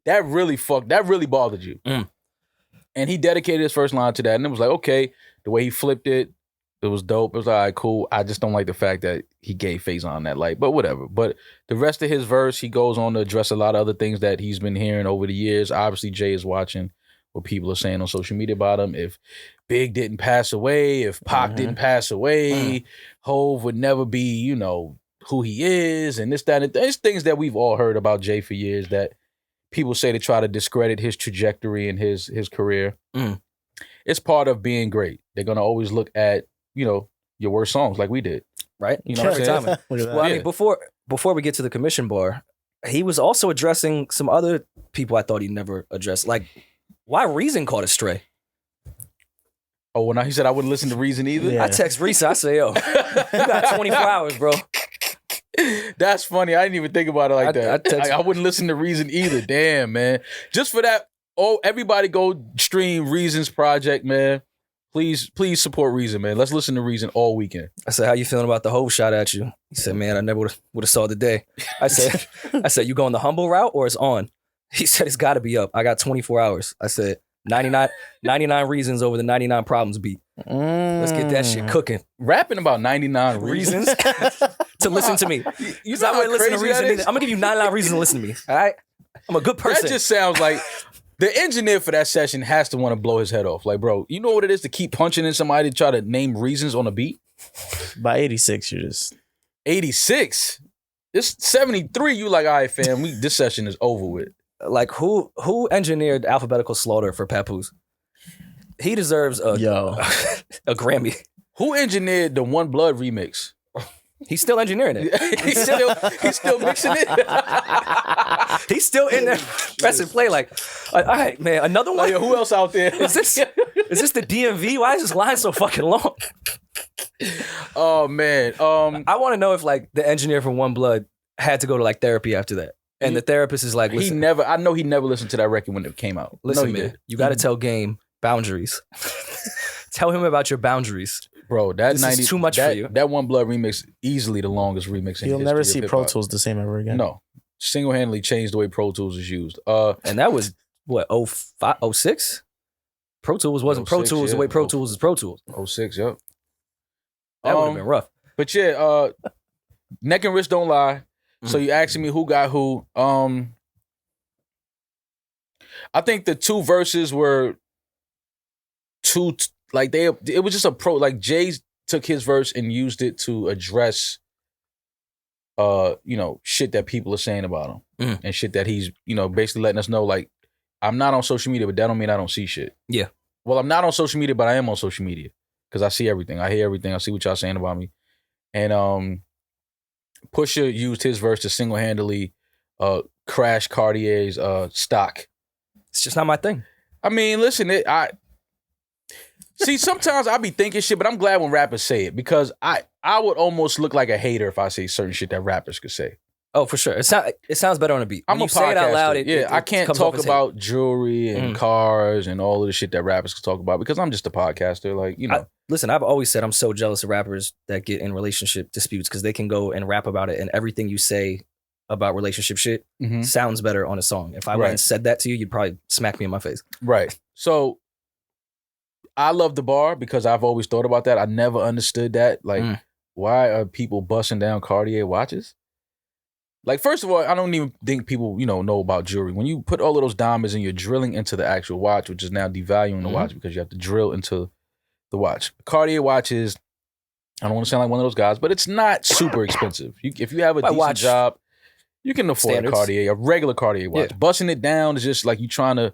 that really bothered you. And he dedicated his first line to that. And it was like, okay, the way he flipped it, it was dope. It was like, all right, cool. I just don't like the fact that he gave Faison that light, but whatever. But the rest of his verse, he goes on to address a lot of other things that he's been hearing over the years. Obviously, Jay is watching what people are saying on social media about him. If Big didn't pass away, if Pac didn't pass away, Hov would never be, who he is, and this, that, and there's things that we've all heard about Jay for years that people say to try to discredit his trajectory and his career. It's part of being great. They're gonna always look at, your worst songs like we did. Right? You know what I'm saying? Look at that. Well, I mean, before we get to the commission bar, he was also addressing some other people I thought he never addressed. Like, why Reason caught a stray? Oh, when he said I wouldn't listen to Reason either? Yeah. I text Reese, I say, yo, you got 24 hours, bro. That's funny. I didn't even think about it like that. I I wouldn't listen to Reason either. Damn, man. Just for that, everybody go stream Reason's project, man. Please support Reason, man. Let's listen to Reason all weekend. I said, how you feeling about the whole shot at you? He said, man, I never would have saw the day. I said, you going the humble route or it's on? He said, it's got to be up. I got 24 hours. I said, 99 reasons over the 99 problems beat. Let's get that shit cooking. Rapping about 99 Reasons reasons. to listen to me. You I'm how gonna listen to crazy Reason. that is? I'm gonna give you 99 reasons to listen to me. All right, I'm a good person. That just sounds like the engineer for that session has to want to blow his head off. Like, bro, you know what it is to keep punching in somebody to try to name reasons on a beat? By 86, you're just 86. It's 73. You like, all right, fam, this session is over with. Like who engineered Alphabetical Slaughter for Papoose? He deserves a Grammy. Who engineered the One Blood remix? He's still engineering it. he's still mixing it. He's still in there pressing play. Like, all right, man, another one. Like, who else out there? Is this the DMV? Why is this line so fucking long? Oh man. I want to know if like the engineer from One Blood had to go to like therapy after that, and the therapist is like, listen, I know he never listened to that record when it came out. listen, No, he man, did. you got to tell Game boundaries. Tell him about your boundaries. Bro, that This 90 is too much that, for you. That One Blood remix, easily the longest remix in you'll the never history see of hip-hop. Pro Tools the same ever again. No. Single-handedly changed the way Pro Tools is used. And that was what 05, 06? Pro Tools wasn't Pro 06, Tools the yeah. way Pro Tools is Pro Tools. 06, yep. That would have been rough. But yeah, Neck and Wrist Don't Lie. So you asking me who got who. I think the two verses were it was just a like Jay took his verse and used it to address shit that people are saying about him and shit that he's, basically letting us know, like, I'm not on social media, but that don't mean I don't see shit. Yeah. Well, I'm not on social media, but I am on social media because I see everything. I hear everything. I see what y'all saying about me. And Pusha used his verse to single-handedly crash Cartier's stock. It's just not my thing. I mean, listen, see, sometimes I be thinking shit, but I'm glad when rappers say it because I would almost look like a hater if I say certain shit that rappers could say. Oh, for sure. It sounds better on a beat. I'm when a you say it out loud, podcaster. I can't comes talk off as about jewelry and cars and all of the shit that rappers could talk about because I'm just a podcaster. Like, listen, I've always said I'm so jealous of rappers that get in relationship disputes because they can go and rap about it, and everything you say about relationship shit sounds better on a song. If I went and said that to you, you'd probably smack me in my face. Right. So I love the bar because I've always thought about that. I never understood that. Like, why are people busting down Cartier watches? Like, first of all, I don't even think people, know about jewelry. When you put all of those diamonds and you're drilling into the actual watch, which is now devaluing the watch because you have to drill into the watch. Cartier watches, I don't want to sound like one of those guys, but it's not super expensive. If you have a decent job, you can afford standards. a Cartier, a regular Cartier watch. Yeah. Busting it down is just like you trying to,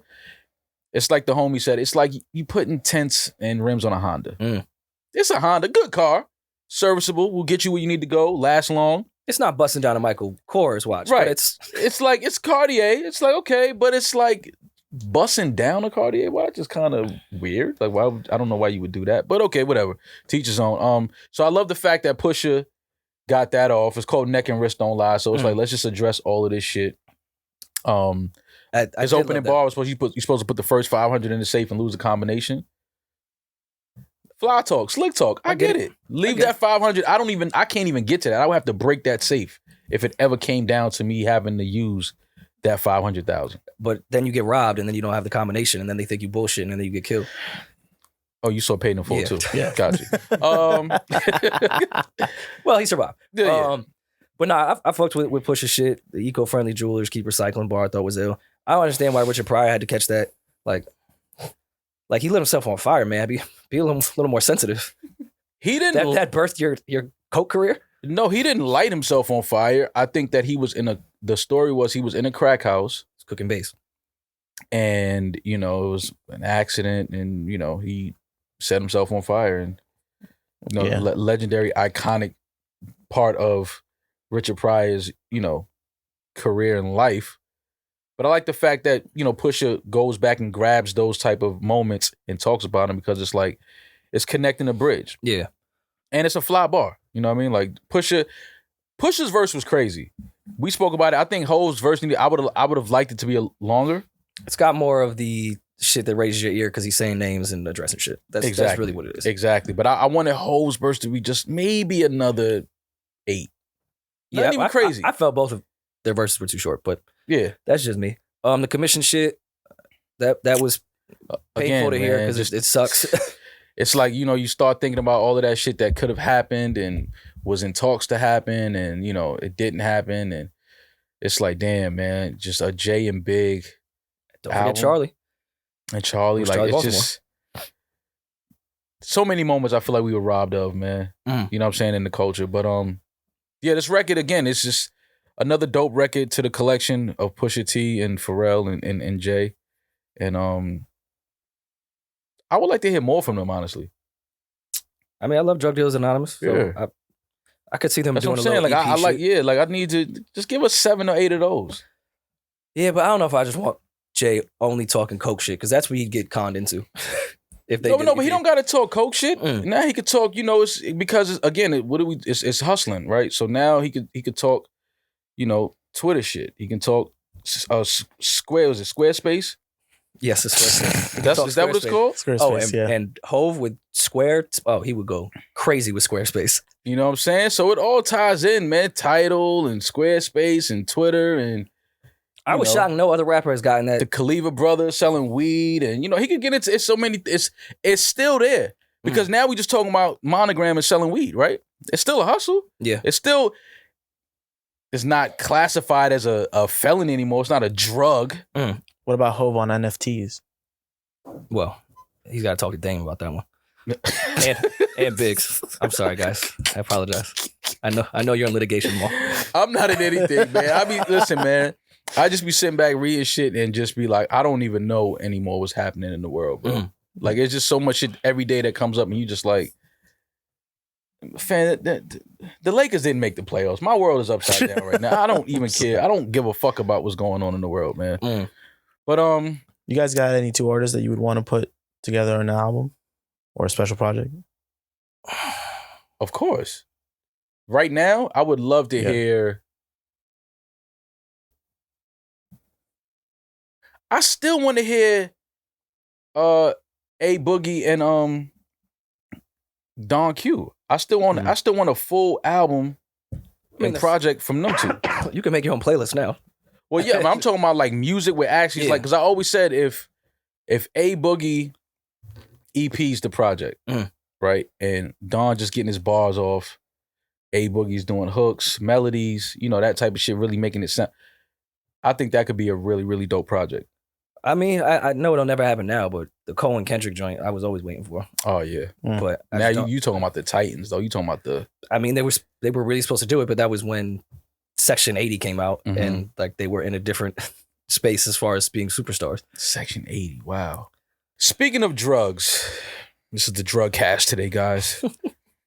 it's like the homie said, it's like you putting tents and rims on a Honda. It's a Honda, good car, serviceable, will get you where you need to go, last long. It's not busting down a Michael Kors watch. Right. But it's like, it's Cartier. It's like, okay, but it's like busting down a Cartier watch is kind of weird. Like, I don't know why you would do that, but okay, whatever. Teach his own. So I love the fact that Pusha got that off. It's called Neck and Wrist Don't Lie. So it's like, let's just address all of this shit. His opening bar was you're supposed to put the first 500 in the safe and lose the combination. Fly talk, slick talk. I get it. Leave that 500. I can't even get to that. I would have to break that safe if it ever came down to me having to use that 500,000. But then you get robbed, and then you don't have the combination, and then they think you bullshit, and then you get killed. Oh, you saw paid in full too. Yeah. Got you. Well, he survived. Yeah. But nah, I fucked with Pusha shit. The eco-friendly jewelers keep recycling bar I thought was ill. I don't understand why Richard Pryor had to catch that. Like he lit himself on fire, man. Be a little more sensitive. He didn't. That birthed your coke career? No, he didn't light himself on fire. I think that he was the story was he was in a crack house. It's cooking base. And, it was an accident and, he set himself on fire. And, legendary, iconic part of Richard Pryor's, career and life. But I like the fact that, Pusha goes back and grabs those type of moments and talks about them because it's like, it's connecting a bridge. Yeah. And it's a fly bar. You know what I mean? Like Pusha's verse was crazy. We spoke about it. I think Hov's verse, I would have liked it to be longer. It's got more of the shit that raises your ear because he's saying names and addressing shit. That's really what it is. Exactly. But I wanted Hov's verse to be just maybe another 8. Not even crazy. I felt both of their verses were too short, but yeah, that's just me. The commission shit, that was painful to hear because it sucks. It's like, you start thinking about all of that shit that could have happened and was in talks to happen and, it didn't happen. And it's like, damn, man, just a Jay and Big. Don't forget Charlie. And Charlie, like, it's just so many moments I feel like we were robbed of, man. You know what I'm saying, in the culture. But, this record, again, it's just another dope record to the collection of Pusha T and Pharrell and Jay. And, I would like to hear more from them, honestly. I mean, I love Drug Dealers Anonymous. So Yeah. I could see them That's doing what I'm saying. a little Like, EP shit. I need to just give us 7 or 8 of those. Yeah, but I don't know if I just want Jay only talking coke shit because that's what he'd get conned into. If they but he don't got to talk coke shit. Now he could talk. It's because it's hustling, right? So now he could talk, Twitter shit. He can talk Squarespace. Yes, it's Squarespace. Is that what it's called? Squarespace, and Hov with Square. Oh, he would go crazy with Squarespace. You know what I'm saying? So it all ties in, man. Tidal and Squarespace and Twitter and I was shocked no other rapper has gotten that. the Khalifa brothers selling weed and he could get into it's so many. It's still there because now we just talking about Monogram and selling weed, right? It's still a hustle. Yeah, it's not classified as a felony anymore. It's not a drug. What about Hov on NFTs? Well, he's got to talk to Dame about that one. and Biggs. I'm sorry, guys. I apologize. I know you're in litigation more. I'm not in anything, man. Listen, man. I just be sitting back reading shit and just be like, I don't even know anymore what's happening in the world, bro. Like, it's just so much shit every day that comes up and you just like, fan, the Lakers didn't make the playoffs. My world is upside down right now. I don't even care. I don't give a fuck about what's going on in the world, man. But you guys got any 2 artists that you would want to put together in an album or a special project? Of course. Right now, I would love to hear. I still want to hear A Boogie and Don Q. I still want a full album and project from them two. You can make your own playlist now. Well, yeah, but I'm talking about like music with actually like, because I always said if A Boogie EP's the project, right, and Don just getting his bars off, A Boogie's doing hooks, melodies, that type of shit, really making it sound. I think that could be a really, really dope project. I mean, I know it'll never happen now, but the Cole and Kendrick joint, I was always waiting for. Oh yeah, but now you talking about the Titans though? You talking about the? I mean, they were really supposed to do it, but that was when Section 80 came out, and like they were in a different space as far as being superstars. Section 80, wow. Speaking of drugs, this is the drug cast today, guys.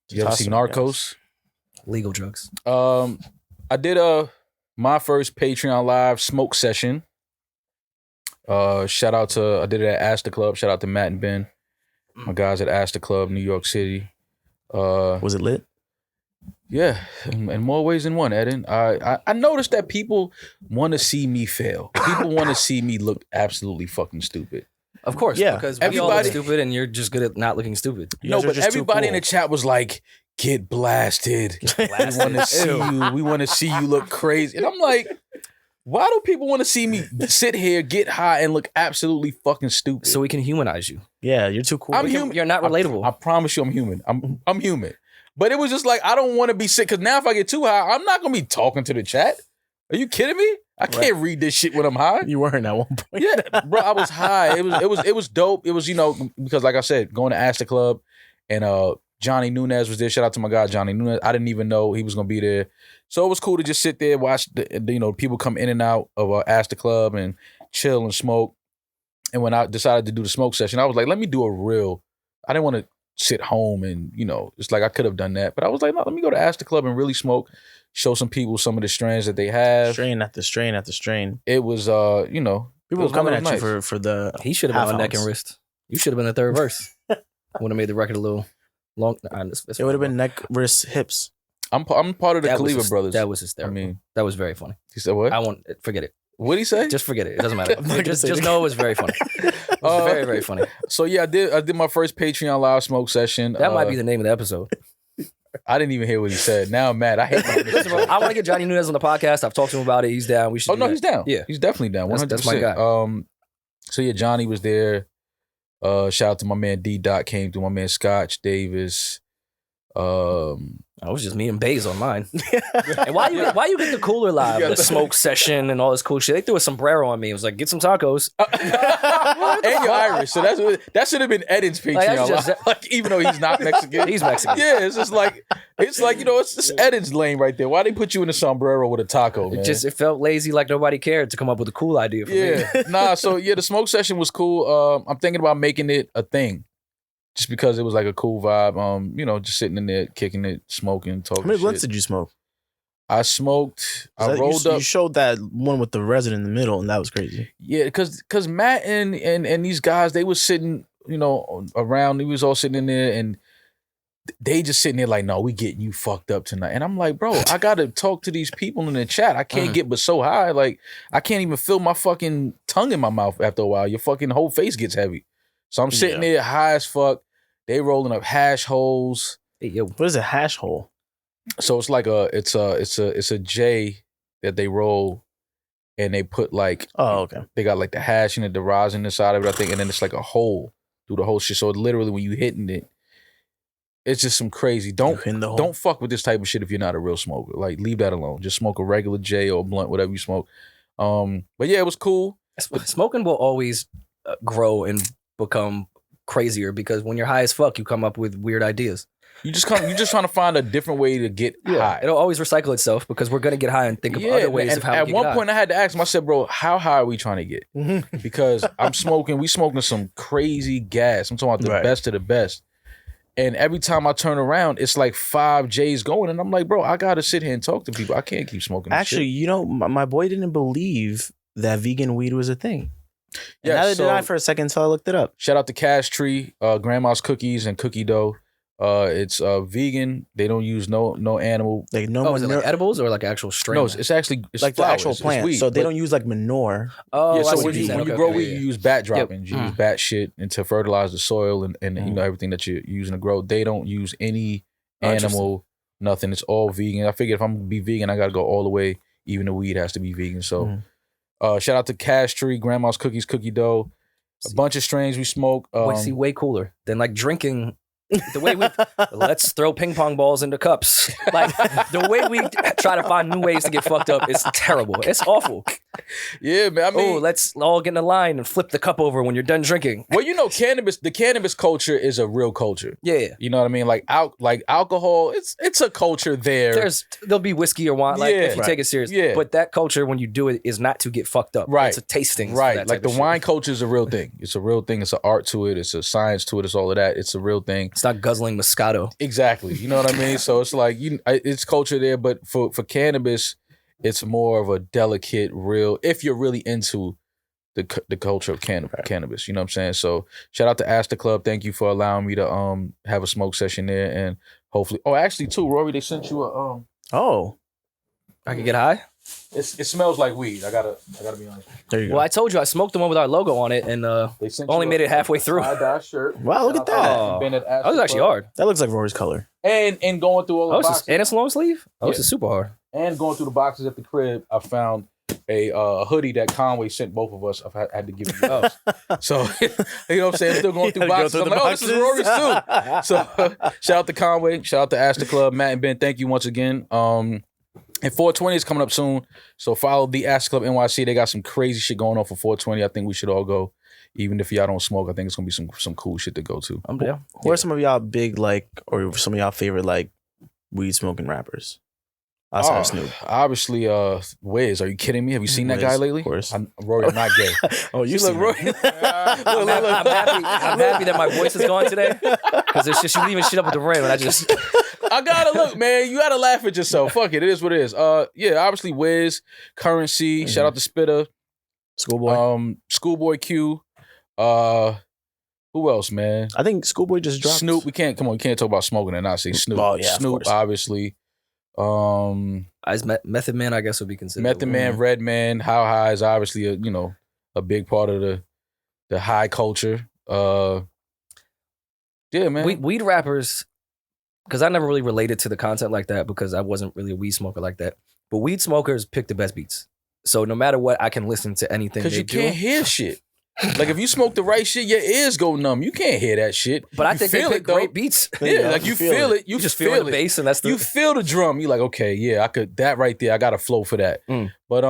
You ever see Narcos? Legal drugs. I did my first Patreon live smoke session. Shout out to, I did it at Astor Club. Shout out to Matt and Ben, my guys at Astor Club, New York City. Was it lit? Yeah, in more ways than one, Eden. I noticed that people want to see me fail. People want to see me look absolutely fucking stupid. Of course, Yeah. because we all look Everybody- stupid, and you're just good at not looking stupid. You No, guys are but just too everybody in cool. the chat was like, "Get blasted. We want to see you. We want to see you look crazy." And I'm like, why do people want to see me sit here, get high, and look absolutely fucking stupid? So we can humanize you. Yeah, you're too cool. I'm human. You're not relatable. I promise you, I'm human. I'm human. But it was just like I don't want to be sick because now if I get too high, I'm not gonna be talking to the chat. Are you kidding me? I can't read this shit when I'm high. You weren't at one point. Yeah, bro, I was high. It was dope. It was, because like I said, going to Ask the Club and Johnny Nunez was there. Shout out to my guy Johnny Nunez. I didn't even know he was gonna be there. So it was cool to just sit there, watch the people come in and out of Ask the Club and chill and smoke. And when I decided to do the smoke session, I was like, let me do a real. I didn't want to sit home and, it's like I could have done that. But I was like, no, let me go to Ask the Club and really smoke, show some people some of the strains that they have. Strain after strain after strain. It was, People were coming at nice. you for the. He should have been on neck and half-ounce. wrist. You should have been the third verse. Would have made the record a little long. It would have been neck, wrist, hips. I'm part of the That was Khalifa brothers. That was I hysterical. mean, That was very funny. he said what? I won't forget it. What'd he say? Just forget it. It doesn't matter. I'm not gonna just say it know it was very funny. It was very, very funny. So yeah, I did my first Patreon live smoke session. That might be the name of the episode. I didn't even hear what he said. Now I'm mad. I hate when this I want to get Johnny Nunez on the podcast. I've talked to him about it. He's down. We should. Oh do no, that. he's down. Yeah. He's definitely down. 100%. That's my guy. So yeah, Johnny was there. Shout out to my man B.dot came through. My man Scotch Davis. I was just me and Baze on mine. And why you get the cooler live, Yeah. the smoke session and all this cool shit? They threw a sombrero on me. It was like, get some tacos. And you're Irish, so that should have been Eden's Patreon. that's just- like, even though he's not Mexican, He's Mexican. Yeah, it's just like it's just Eden's lane right there. Why they put you in a sombrero with a taco, man? It felt lazy, like nobody cared to come up with a cool idea for me. Yeah, nah. So yeah, the smoke session was cool. I'm thinking about making it a thing, just because it was like a cool vibe. Just sitting in there, kicking it, smoking, talking. How many shit. blunts did you smoke? I smoked. I You- rolled up. You showed that one with the resin in the middle, and that was crazy. Yeah, because Matt and these guys, they was sitting, around. He was all sitting in there, and they just sitting there like, no, we getting you fucked up tonight. And I'm like, bro, I gotta talk to these people in the chat. I can't get but so high, like I can't even feel my fucking tongue in my mouth after a while. Your fucking whole face gets heavy. So I'm sitting there high as fuck. They rolling up hash holes. Hey, yo. What is a hash hole? So it's like it's a J that they roll, and they put like Okay. they got like the hash and the rosin inside of it, I think, and then it's like a hole through the whole shit. So literally when you hitting it, it's just some crazy. You in the hole. Don't fuck with this type of shit if you're not a real smoker. Like leave that alone. Just smoke a regular J or a blunt, whatever you smoke. But yeah, it was cool. Smoking will always grow and become crazier because when you're high as fuck, you come up with weird ideas. You just trying to find a different way to get high. It'll always recycle itself because we're gonna get high and think of other ways and of how at we one get point I had to ask him, I said, bro, how high are we trying to get? Because we smoking some crazy gas. I'm talking about the Right. best of the best. And every time I turn around, it's like 5 J's going. And I'm like, bro, I gotta sit here and talk to people. I can't keep smoking this Actually, shit. my boy didn't believe that vegan weed was a thing. And Yeah, neither so- did I for a second until I looked it up. Shout out to Cash Tree, Grandma's Cookies and Cookie Dough. It's vegan. They don't use no animal. Like no Oh, is it manure, like edibles or like actual strain? No, it's actually like the flower. actual It's plant. weed, So they but- don't use like manure. Oh, Yeah, I so see when what you you're saying. when you Okay, grow okay, weed, yeah, you yeah. use bat droppings. You use bat shit and to fertilize the soil and everything that you're using to grow. They don't use any Oh, interesting. animal, nothing. It's all vegan. I figured if I'm gonna be vegan, I gotta go all the way. Even the weed has to be vegan. So, shout out to Cash Tree, Grandma's Cookies, Cookie Dough, a bunch of strains we smoke. Way cooler than like drinking. The way we let's throw ping pong balls into cups. Like the way we try to find new ways to get fucked up is terrible. It's awful. Yeah, man. I mean, Let's all get in a line and flip the cup over when you're done drinking. well, the cannabis culture is a real culture. Yeah. You know what I mean? Like alcohol, it's a culture there. There'll be whiskey or wine, like Yeah. if you Right. take it serious. Yeah. But that culture, when you do it, is not to get fucked up. Right. It's a tasting. Right. Like the wine culture is a real thing. It's a real thing. It's an art to it. It's a science to it. It's all of that. It's a real thing. It's not guzzling Moscato. Exactly. You know what I mean? So it's like it's culture there, but for cannabis, it's more of a delicate, real. If you're really into the culture of cannabis, you know what I'm saying? So shout out to Ask the Club. Thank you for allowing me to have a smoke session there, and hopefully. Oh, actually, too, Rory, they sent you a Oh, I can get high. it smells like weed. I gotta be honest. There you go. Well, I told you I smoked the one with our logo on it, and They sent only you made it halfway through. tie-dye shirt. Wow, look at that. Oh, that was actually hard. That looks like Rory's color. And going through all the boxes. And it's long sleeve. Oh, this Yeah. is super hard. And going through the boxes at the crib, I found a hoodie that Conway sent both of us. I had to give you. Oh. So, you know what I'm saying? Still going through You had to boxes. go I'm through like, the this is Rory's too. So, shout out to Conway. Shout out to Astor Club. Matt and Ben, thank you once again. And 420 is coming up soon. So, follow the Astor Club NYC. They got some crazy shit going on for 420. I think we should all go. Even if y'all don't smoke, I think it's going to be some cool shit to go to. I'm down. Who are some of y'all big, like, or some of y'all favorite, like, weed smoking rappers? Outside of Snoop. Obviously, Wiz. Are you kidding me? Have you seen that Wiz, guy lately? of course. Rory, I'm not gay. Oh, you See, see look, Rory. him. I'm happy that my voice is gone today because it's just you leaving shit up at the rim, and I gotta look, man. You gotta laugh at yourself. Fuck it. It is what it is. Yeah, obviously Wiz, Currency. Shout out to Spitter. Schoolboy. Schoolboy Q. Who else, man? I think Schoolboy just dropped. Snoop. We can't talk about smoking and not say Snoop. Oh, yeah, of Snoop, course. obviously. Method Man, I guess, would be considered. Method Man, Redman, How High is obviously a big part of the high culture. Yeah, man. Weed rappers, because I never really related to the content like that because I wasn't really a weed smoker like that. But weed smokers pick the best beats. So no matter what, I can listen to anything they Because you do. can't hear shit. Like if you smoke the right shit, your ears go numb. You can't hear that shit. But I You think they feel pick it, though. great beats. Yeah, like you feel it. You just feel the bass, and that's the You feel the drum. You like, okay, yeah, I could that right there. I got a flow for that. But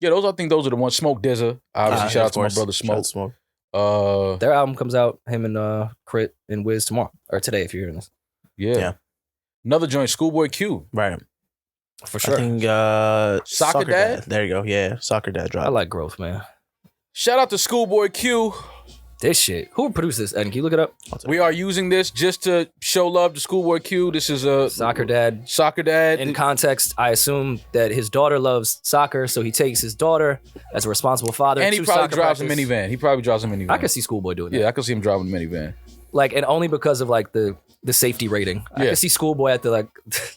yeah, I think those are the ones. Smoke Dizza, obviously. Shout out to my brother Smoke. Their album comes out, him and Crit and Wiz tomorrow or today if you're hearing this. Yeah. Another joint, Schoolboy Q. Right. For sure. I think Soccer Dad? There you go. Yeah, Soccer Dad dropped. I like growth, man. Shout out to Schoolboy Q. This shit. Who produced this? And can you look it up? We are using this just to show love to Schoolboy Q. This is a Soccer Dad. Soccer Dad. In context, I assume that his daughter loves soccer, so he takes his daughter as a responsible father. And he to probably soccer drives practice. a minivan. He probably drives a minivan. I could see Schoolboy doing that. Yeah, I could see him driving a minivan. Like, and only because of like the safety rating. I Yeah. can see Schoolboy at the like,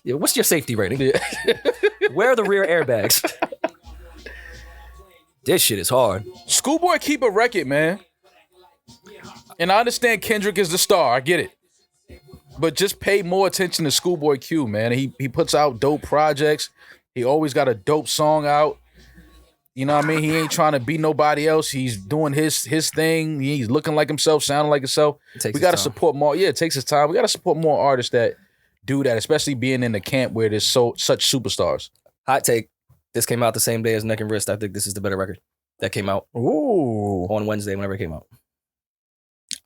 yeah, what's your safety rating? Yeah. Where are the rear airbags? This shit is hard. Schoolboy keep a record, man. And I understand Kendrick is the star. I get it. But just pay more attention to Schoolboy Q, man. He puts out dope projects. He always got a dope song out. You know what I mean? He ain't trying to be nobody else. He's doing his thing. He's looking like himself, sounding like himself. We got to support more. Yeah, it takes his time. We got to support more artists that do that, especially being in the camp where there's such superstars. Hot take. This came out the same day as Neck and Wrist. I think this is the better record that came out on Wednesday, whenever it came out.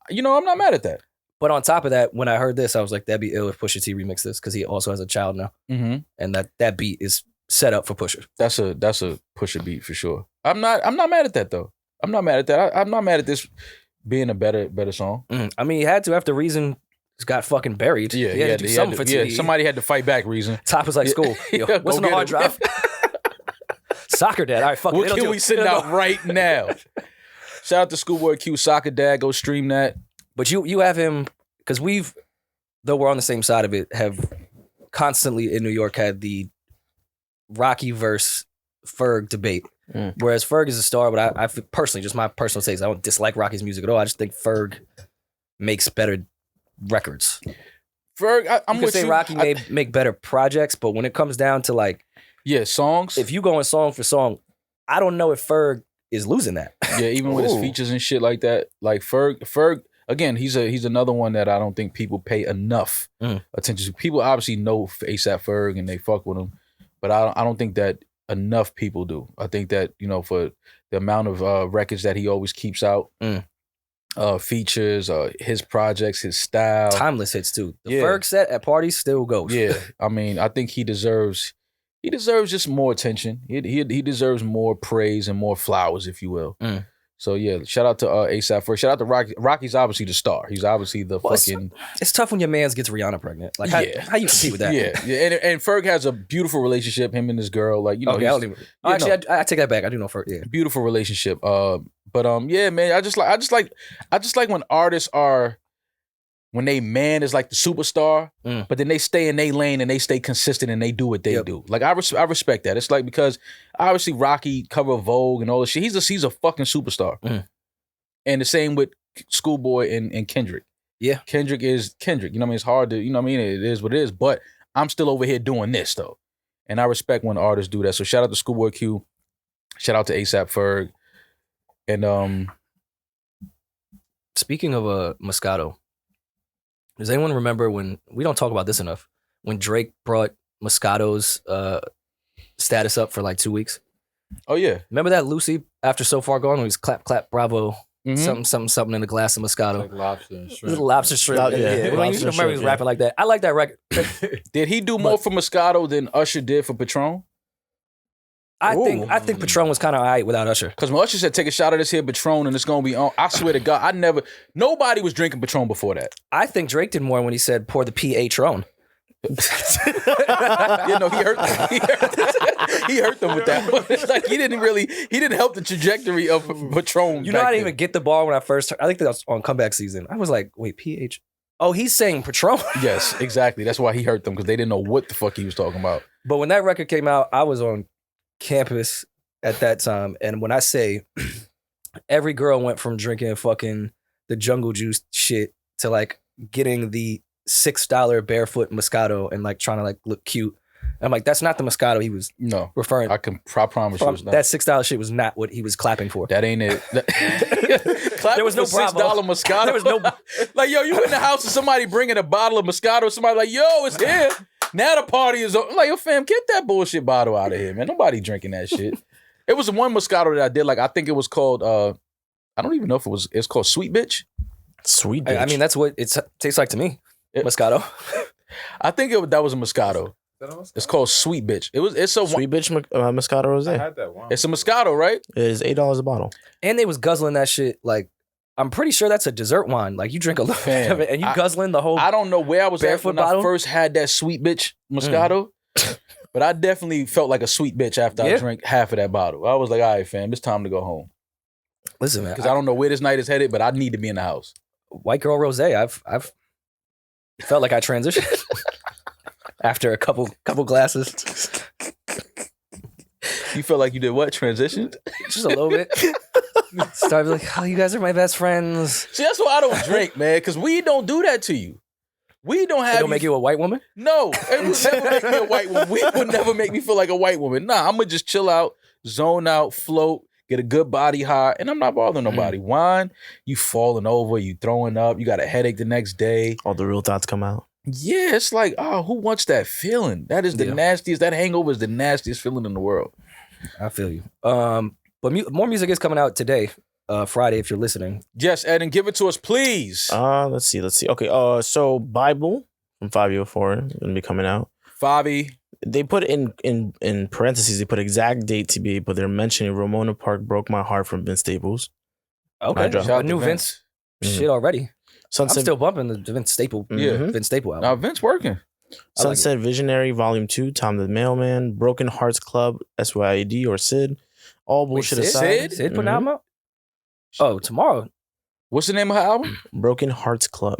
You know, I'm not mad at that. But on top of that, when I heard this, I was like, that'd be ill if Pusha-T remixed this because he also has a child now. Mm-hmm. And that beat is set up for Pusha. That's a Pusha beat for sure. I'm not mad at that though. I'm not mad at that. I'm not mad at this being a better song. I mean, he had to after Reason got fucking buried. Yeah, he had to do something for TV. Yeah, somebody had to fight back. Reason. Top was like, school. Yo, Yeah, what's go on the get hard him. drive? Soccer Dad. All right, fuck it. What They don't can do we it. send They don't out know. right now? Shout out to Schoolboy Q, Soccer Dad. Go stream that. But you have him because we've, though we're on the same side of it, have constantly in New York had the Rocky versus Ferg debate. Whereas Ferg is a star, but I personally, just my personal taste, I don't dislike Rocky's music at all. I just think Ferg makes better records. Ferg, I'm you could with say you. Rocky may make better projects, but when it comes down to like, songs. if you go in song for song, I don't know if Ferg is losing that. Yeah, even with his features and shit like that. Like Ferg, again, he's another one that I don't think people pay enough attention to. People obviously know ASAP Ferg and they fuck with him, but I don't think that enough people do. I think that, for the amount of records that he always keeps out, features, his projects, his style. Timeless hits too. The Yeah. Ferg set at parties still goes. Yeah, I mean, I think he deserves just more attention. He deserves more praise and more flowers, if you will. So yeah, shout out to ASAP Ferg. Shout out to Rocky. Rocky's obviously the star. He's obviously the fucking. It's tough when your man's gets Rihanna pregnant. Like, how you compete with that? Yeah. And Ferg has a beautiful relationship. Him and his girl, like Okay, I don't even. Actually, I take that back. I do know Ferg. Yeah, beautiful relationship. But yeah, man, I just like when artists are when they man is like the superstar, Mm. but then they stay in their lane and they stay consistent and they do what they Yep. do. Like I respect that. It's like because obviously Rocky cover Vogue and all this shit. He's a fucking superstar. Mm. And the same with Schoolboy and Kendrick. Yeah. Kendrick is Kendrick. You know what I mean? It's hard to, you know what I mean? It is what it is. But I'm still over here doing this though. And I respect when artists do that. So shout out to Schoolboy Q. Shout out to ASAP Ferg. And Speaking of Moscato, does anyone remember when we don't talk about this enough? When Drake brought Moscato's status up for like 2 weeks. oh yeah. Remember that Lucy after So Far Gone when he was clap clap bravo Mhm. something in a glass of Moscato. Like lobster and shrimp. Little lobster shrimp. Yeah, Yeah, lobster When you remember shrimp, he was yeah. rapping like that. I like that record. Did he do more for Moscato than Usher did for Patron? I Ooh. think Patron was kind of alright without Usher. Because when Usher said, take a shot of this here Patron and it's going to be on, I swear to God, nobody was drinking Patron before that. I think Drake did more when he said pour the Patron. You know, he hurt them. He hurt them with that one. It's like he didn't help the trajectory of Patron. You know, back I didn't then. even get the ball when I first heard. I think that was on comeback season. I was like, wait, PH? Oh, he's saying Patron. Yes, exactly. That's why he hurt them because they didn't know what the fuck he was talking about. But when that record came out, I was on campus at that time. And when I say every girl went from drinking fucking the jungle juice shit to like getting the $6 barefoot Moscato and like trying to like look cute. And I'm like, that's not the Moscato he was No, referring. I promise you it's not. That $6 shit was not what he was clapping for. That ain't it. There was no for $6 Bravo. Moscato. There was no- like, yo, you in the house and somebody bringing a bottle of Moscato. Somebody like, yo, it's here. Now the party is on. I'm like, yo, fam, get that bullshit bottle out of here, man. Nobody drinking that shit. It was one Moscato that I did. Like, I think it was called. I don't even know if it's called Sweet Bitch. Sweet bitch. I mean, that's what it tastes like to me. It- Moscato. I think that was a Moscato. It's called Sweet Bitch. It's a Sweet bitch Moscato Rosé. I had that one. It's a Moscato, right? It is $8 a bottle. And they was guzzling that shit. Like, I'm pretty sure that's a dessert wine. Like, you drink a little bit Fam, of it and you I- guzzling the whole. I don't know where I was at Barefoot when bottle? I first had that Sweet Bitch Moscato, but I definitely felt like a sweet bitch after I Yeah. drank half of that bottle. I was like, all right, fam, it's time to go home. Listen, man. Because I don't know where this night is headed, but I need to be in the house. White girl rosé. I've felt like I transitioned after a couple glasses, You felt like you did what? Transitioned? just a little bit. Started like, oh, you guys are my best friends. See, that's why I don't drink, man, because weed don't do that to you. Weed don't have They don't make you a white woman. No, it would never make me a white woman. Weed would never make me feel like a white woman. Nah, I'm going to just chill out, zone out, float, get a good body high, and I'm not bothering nobody. Wine, you falling over, you throwing up, you got a headache the next day. All the real thoughts come out. Yeah, it's like, oh, who wants that feeling? That is the Yeah. nastiest, that hangover is the nastiest feeling in the world. I feel you. But more music is coming out today, Friday, if you're listening. Yes, Ed, and give it to us, please. Let's see. Okay. So Bible from 504 is gonna be coming out. Fabi. They put in parentheses. They put exact date to be, but they're mentioning Ramona Park broke my heart from Vince Staples. Okay, Shout out a to new Vince shit already. Sunset, I'm still bumping the Vince Staple. Yeah. Vince Staple album. Now, Vince working. I like Sunset Visionary Volume 2, Tom the Mailman, Broken Hearts Club, SYD or Sid. All bullshit Sid? aside. Sid putting an album out? Oh, tomorrow. What's the name of her album? Broken Hearts Club.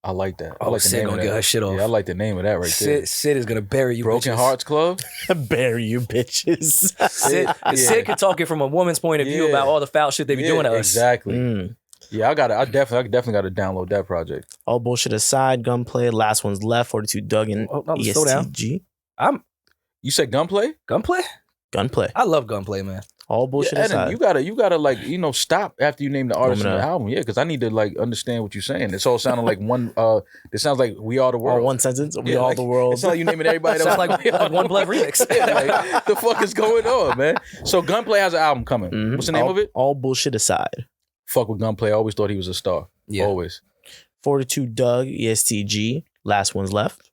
I like that. I Oh, like the Sid name gonna of get that. her shit off. Yeah, I like the name of that right there. Sid is gonna bury you. Broken bitches. Hearts Club. Bury you bitches. Sid, Yeah. Sid can talk it from a woman's point of view Yeah. about all the foul shit they be doing to us. Exactly. Mm. Yeah, I definitely got to download that project. All bullshit aside, Gunplay, Last One's Left, 42 Doug and Oh, no, slow down. ESTG. You said Gunplay? Gunplay? Gunplay. I love Gunplay, man. All bullshit Yeah, Eden, aside. you gotta like, stop after you name the artist in the Woman up. album. Yeah, because I need to like understand what you're saying. It's all sounding like one. It sounds like We Are the All World. one sentence. We Yeah, all like, the world. It's not like you naming everybody. Sounds that like One Blood remix. Yeah, like, the fuck is going on, man? So Gunplay has an album coming. Mhm. What's the name all, of it? All bullshit aside. Fuck with Gunplay. I always thought he was a star. Yeah. Always. 42 Doug, ESTG. Last One's Left.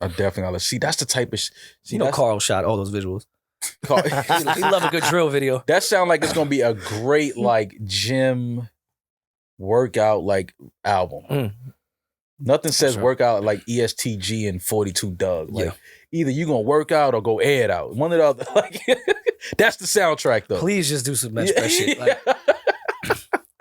I definitely gotta see. That's the type of. See, You know, that's- Karl shot all those visuals. Carl- He love a good drill video. That sound like it's gonna be a great like gym workout like album. Mm. Nothing says sure. workout like ESTG and 42 Doug. Like Yeah. either you gonna work out or go air it out. One or the other. Like that's the soundtrack though. Please just do some bench press shit. Like,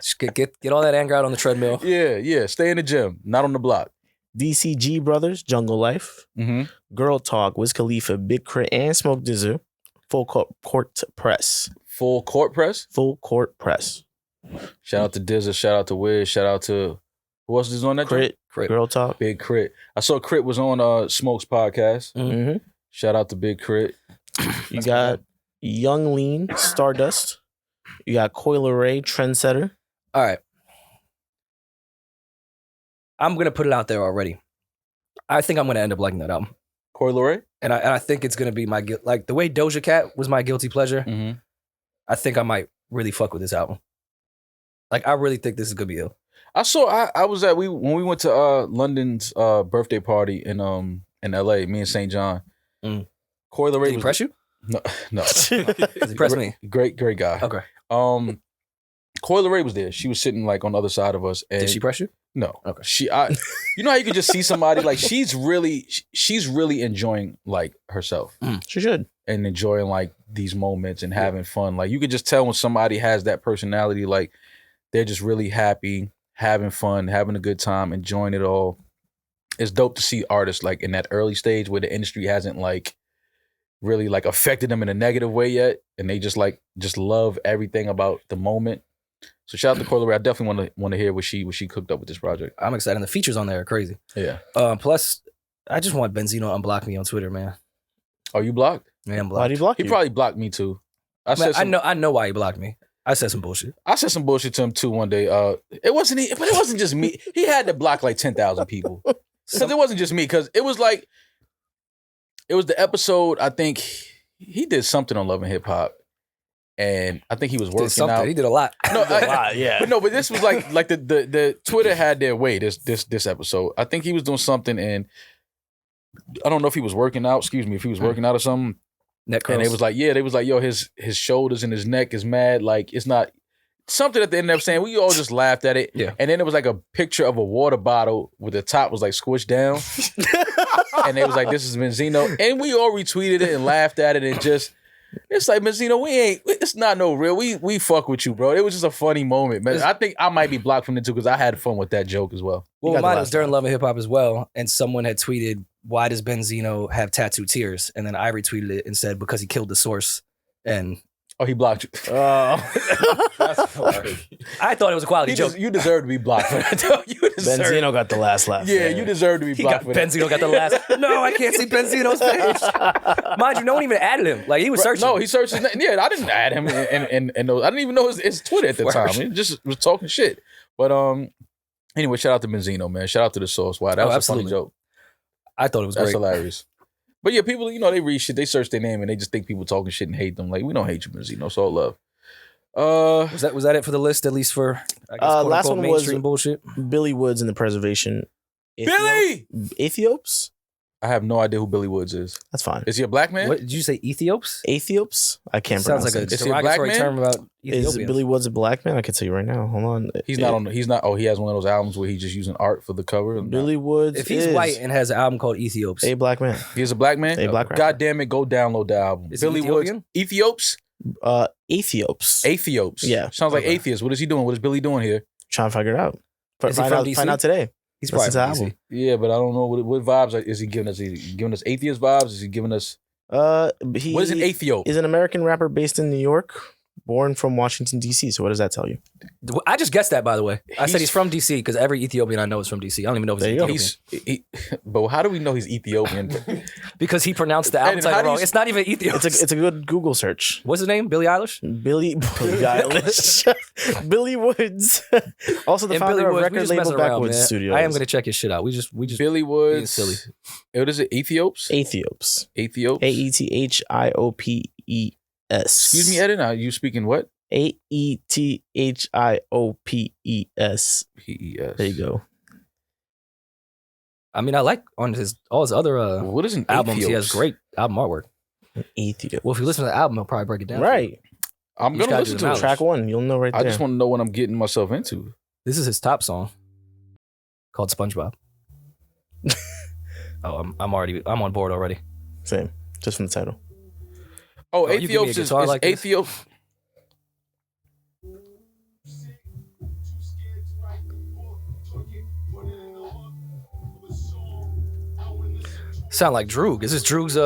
just Get all that anger out on the treadmill. Yeah. Stay in the gym, not on the block. DCG Brothers, Jungle Life. Mm-hmm. Girl Talk, Wiz Khalifa, Big Crit, and Smoke Dizzle. Full court press. Full court press. Full court press. Shout out to Dizza. Shout out to Wiz. Shout out to who else is on that? Crit, Girl Talk. Big Crit. I saw Crit was on Smoke's podcast. Mm-hmm. Shout out to Big Crit. You got Young Lean, Stardust. You got Coil Ray, Trendsetter. All right. I'm going to put it out there already. I think I'm going to end up liking that album. Coy Leray? And I think it's going to be my guilt. Like the way Doja Cat was my guilty pleasure, Mm-hmm. I think I might really fuck with this album. Like I really think this is going to be ill. I was at when we went to London's birthday party in LA, me and St. John. Mm. Coy Leray Did he impress you? No. Does he impress me? Great guy. Okay. Coy Leray was there. She was sitting like on the other side of us. And Did she press you? No. Okay. You know how you could just see somebody like she's really enjoying like herself She should. and enjoying like these moments and having fun. Like you could just tell when somebody has that personality, like they're just really happy, having fun, having a good time, enjoying it all. It's dope to see artists like in that early stage where the industry hasn't like really like affected them in a negative way yet, and they just love everything about the moment. So shout out to Coy Leray. I definitely want to hear what she cooked up with this project. I'm excited. And the features on there are crazy. Yeah. Plus, I just want Benzino to unblock me on Twitter, man. Are you blocked? Yeah, I'm Why blocked. do you block He you? probably blocked me too. I know why he blocked me. I said some bullshit. I said some bullshit to him too one day. It wasn't just me. He had to block like 10,000 people. Because it wasn't just me. Because it was the episode. I think he did something on Love and Hip Hop, and I think he was He working did something. out. He did a lot. No, Yeah. but this was like the Twitter had their way. This episode, I think he was doing something, and I don't know if he was working out. Excuse me, if he was working out or something. Neck curls. And they was like, yo, his shoulders and his neck is mad. Like it's not something that they ended up saying. We all just laughed at it. Yeah. And then it was like a picture of a water bottle with the top was like squished down, and they was like, this is Benzino, and we all retweeted it and laughed at it and just. It's like, Benzino, it's not no real. We fuck with you, bro. It was just a funny moment, man. I think I might be blocked from it too because I had fun with that joke as well. Well, got the mine last was during one. Love and Hip Hop as well, and someone had tweeted, "Why does Benzino have tattoo tears?" And then I retweeted it and said, "Because he killed the source." And Oh, he blocked you. That's hilarious. I thought it was a quality joke. You deserve to be blocked for that. You deserve. Benzino got the last laugh. Yeah, you deserve to be He blocked got for that. Benzino got the last. No, I can't see Benzino's page. Mind you, no one even added him. Like he was searching. No, he searched his name. Yeah, I didn't add him, and I didn't even know his Twitter at the time. He just was talking shit. But anyway, shout out to Benzino, man. Shout out to the source. Wow, that was absolutely. a funny joke. I thought it was That's great. hilarious. But yeah, people, they read shit, they search their name, and they just think people talking shit and hate them. Like, we don't hate you, Benzino. It's all love. Was that it for the list? At least for I guess, quote, last unquote, one was- mainstream bullshit. Billy Woods and the Preservation. Billy! Ethiops? I have no idea who Billy Woods is. That's fine. Is he a black man? What did you say? Ethiops? Ethiops? I can't Sounds pronounce like a it. Is he a black derogatory man? term about Is Ethiopians. Billy Woods a black man? I can tell you right now. Hold on. He has one of those albums where he's just using art for the cover. Billy Woods If he's is white and has an album called Ethiops, a black man. He's a black man? A black rapper. God damn it, go download the album. Is he Billy Ethiopian? Woods. Ethiops? Ethiops. Athiops. Yeah. Sounds like Okay. atheist. What is he doing? What is Billy doing here? Trying to figure it out. Is he Find from out, DC? find out today. he's Listen probably to the album. Yeah, but I don't know what vibes is he giving us. Is he giving us atheist vibes? Is he giving us He what is an Ethiop? is an American rapper based in New York, born from Washington, D.C. So what does that tell you? I just guessed that, by the way. I said He's- he's from DC because every Ethiopian I know is from DC. I don't even know if There he's you go. Ethiopian. But how do we know he's Ethiopian? Because he pronounced the album And how title do you wrong. It's not even Ethiopian. It's a good Google search. What's his name? Billie Eilish? Billy Eilish. Billy Woods. Also the And founder Billy of Woods, we record just label messing around, Backwoods man. Studios. I am going to check his shit out. We just Billy Woods. silly. What is it? Ethiops? Ethiops. Athiops? AETHIOPES. Excuse me, Eden. Are you speaking what? AETHIOPES. P-E-S. There you go. I mean, I like on all his other What is an albums. He has Athiops? great album artwork. Ethiopia. Well, if you listen to the album, he'll probably break it down. for you. Right. I'm You just gonna gotta listen do to the it. knowledge. Track one. You'll know right there. I just want to know what I'm getting myself into. This is his top song called SpongeBob. Oh, I'm on board already. Same. Just from the title. Oh, you give me a Athiops is guitar like this? Athiops. Sound like Droog. Is this Droog's?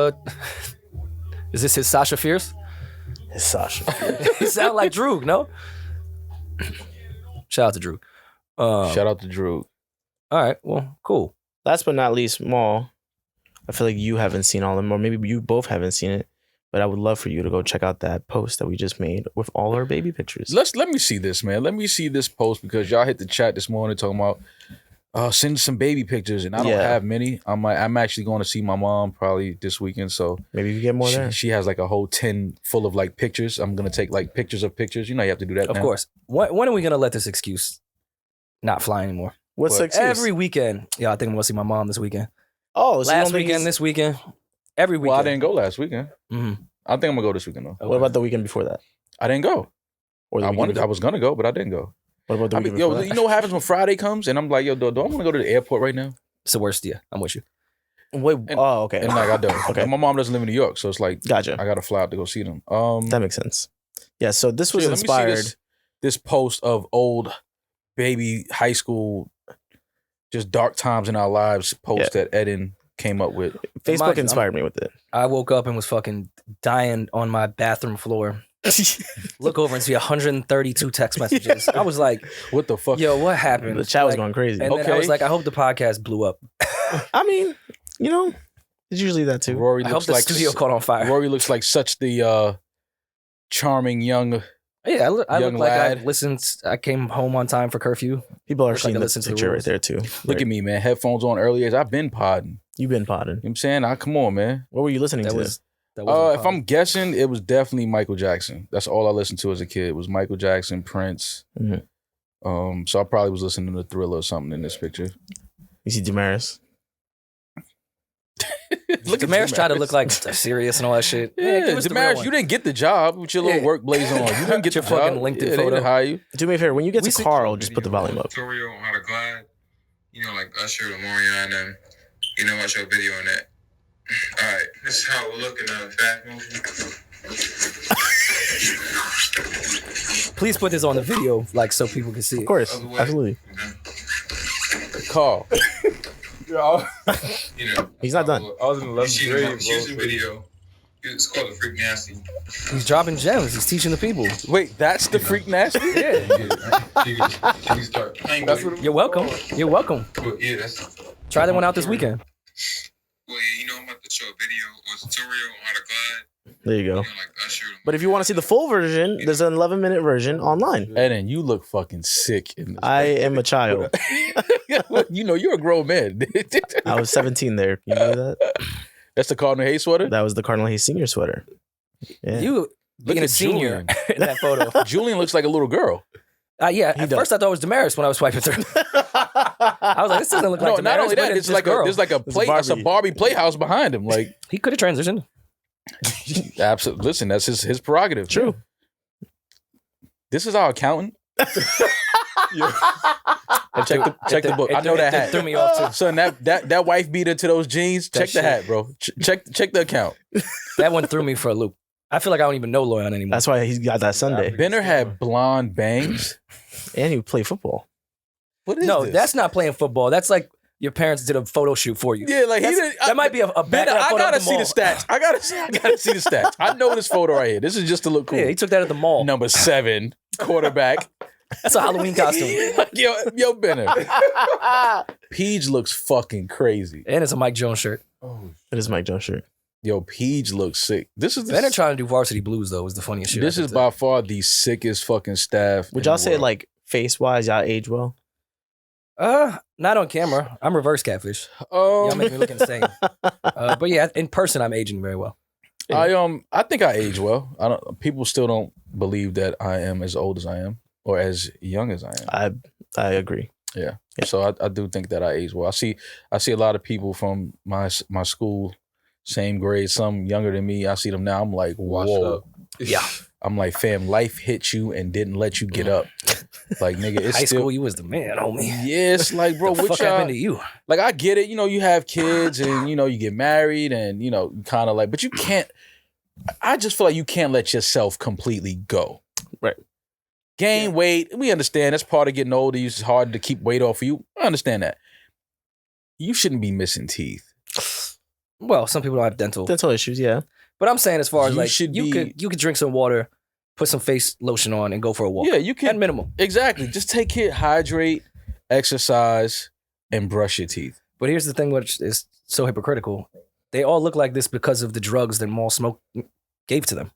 Is this his Sasha Fierce? It's Sasha. He sound like Droog. No. Shout out to Droog. Shout out to Drew. All right. Well, cool. Last but not least, Maul. I feel like you haven't seen all of them, or maybe you both haven't seen it. But I would love for you to go check out that post that we just made with all our baby pictures. Let me see this, man. Let me see this post because y'all hit the chat this morning talking about send some baby pictures, and I don't have many. I'm actually going to see my mom probably this weekend, so maybe you get more there. She has like a whole 10 full of like pictures. I'm gonna take like pictures of pictures. You know you have to do that. Of course. When are we gonna let this excuse not fly anymore? What's the excuse? Every weekend. Yeah, I think I'm gonna see my mom this weekend. Oh, so last weekend, this weekend, every weekend. Well, I didn't go last weekend. Mm-hmm. I think I'm gonna go this weekend though. Okay. What about the weekend before that? I didn't go. Or I was gonna go, but I didn't go. What about the weekend before that? You know what happens when Friday comes and I'm like, yo, do I want to go to the airport right now? It's the worst. Yeah, I'm with you. Wait. Okay. And like I don't. Okay. And my mom doesn't live in New York, so it's like, gotcha. I got to fly out to go see them. That makes sense. Yeah. So this was inspired. Let me see this post of old baby high school, just dark times in our lives post that Eden came up with. Facebook inspired me with it. I woke up and was fucking dying on my bathroom floor. Look over and see 132 text messages. I was like, what the fuck? Yo, what happened? The chat was going crazy. And then I was like, I hope the podcast blew up. I mean, you know, it's usually that too. Rory I looks hope the like studio caught on fire. Rory looks like such the charming young I look like lad. I listened. I came home on time for curfew. People are Look seeing like I this listen to the picture right rules. there too. Look at me, man. Headphones on earlier. I've been podding. You've been podding. You know what I'm saying? Come on, man. What were you listening to? If I'm guessing, it was definitely Michael Jackson. That's all I listened to as a kid. It was Michael Jackson, Prince. Mm-hmm. So I probably was listening to Thriller or something in this picture. You see Damaris? Look, Damaris tried to look like serious and all that shit. Yeah, Damaris, you didn't get the job with your little work blaze on. You didn't get your the job. fucking LinkedIn They photo. didn't hire you. Do me a favor. When you get to Karl, just put the volume up. Tutorial on how to glide. You know, like Usher, Lamorian, and them. You know, watch your video on that. All right, this is how we're looking at fast motion. Please put this on the video, like so people can see it. Of course, absolutely. Karl. You know, He's not done. I was in 11th grade, bro. Choose a video. It's called the Freak Nasty. He's dropping gems. He's teaching the people. Wait, that's the Freak Nasty? Yeah. You can start playing That's with what it. You're welcome. You're welcome. But yeah, that's. Try that one out this weekend. Well, yeah, you know, I'm about to show a video or a tutorial on how to glide. There you go. You know, like Usher. But if you want to see the full version, there's an 11-minute version online. Eden, you look fucking sick. In this I am a child. You know, you're a grown man. I was 17 there. You know that? That's the Cardinal Hayes sweater? That was the Cardinal Hayes senior sweater. Yeah. You being a at senior Julian. in that photo. Julian looks like a little girl. Yeah, at first I thought it was Damaris when I was swiping through. I was like, this doesn't look like No, Damaris. not only but that, it's this like girl. there's like a Barbie playhouse behind him. Like He could have transitioned. absolutely. Listen, that's his prerogative. True. This is our accountant. And check the book. I know that It hat. threw me off too. Son, that wife beater to those jeans. Check the shit. hat, bro. Check the account. That one threw me for a loop. I feel like I don't even know Loyan anymore. That's why he's got that Sunday. Benner had blonde bangs. And he played football. What is No, this? that's not playing football. That's like your parents did a photo shoot for you. Yeah, like he That's- didn't. that might be a Benner, background I photo gotta at the see the mall. stats. I gotta see the stats. I know this photo right here. This is just to look cool. Yeah, he took that at the mall. Number 7, quarterback. That's a Halloween costume. yo, Benner. Peach looks fucking crazy. And it's a Mike Jones shirt. It is Mike Jones' shirt. Yo, Peach looks sick. This is Benner trying to do Varsity Blues though was the funniest shit. This is by far the sickest fucking staff. Would in y'all the say world. like face-wise, y'all age well? Not on camera. I'm reverse catfish. Y'all make me look insane. But yeah, in person I'm aging very well. I think I age well. People still don't believe that I am as old as I am or as young as I am. I agree. Yeah. So I do think that I age well. I see a lot of people from my school, same grade, some younger than me. I see them now. I'm like, whoa. Yeah. I'm like, fam, life hit you and didn't let you get up. Like, nigga, it's High still, school, you was the man, homie. yeah, it's like, bro, What the what fuck y'all, happened to you? like, I get it. You know, you have kids and, you know, you get married and, you know, kind of like, but you can't, I just feel like you can't let yourself completely go. Right. Gain weight. We understand that's part of getting older. It's hard to keep weight off of you. I understand that. You shouldn't be missing teeth. Well, some people don't have dental. Dental issues, yeah. But I'm saying as far as You like should you could drink some water, put some face lotion on, and go for a walk. Yeah, you can. At minimum. Exactly. Just take it, hydrate, exercise, and brush your teeth. But here's the thing, which is so hypocritical. They all look like this because of the drugs that Mall Smoke gave to them.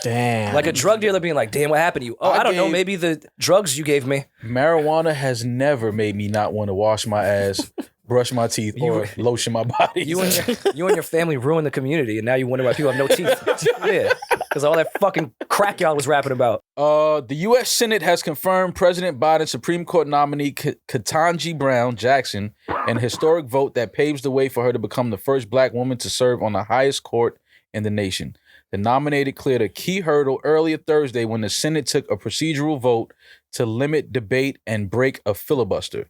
Damn. Like a drug dealer being like, damn, what happened to you? Oh, I don't know. Maybe the drugs you gave me. Marijuana has never made me not want to wash my ass, brush my teeth, or lotion my body. You and your family ruined the community, and now you wonder why people have no teeth. Yeah, because all that fucking crack y'all was rapping about. The U.S. Senate has confirmed President Biden's Supreme Court nominee Ketanji Brown Jackson in a historic vote that paves the way for her to become the first black woman to serve on the highest court in the nation. The nominated cleared a key hurdle earlier Thursday when the Senate took a procedural vote to limit debate and break a filibuster.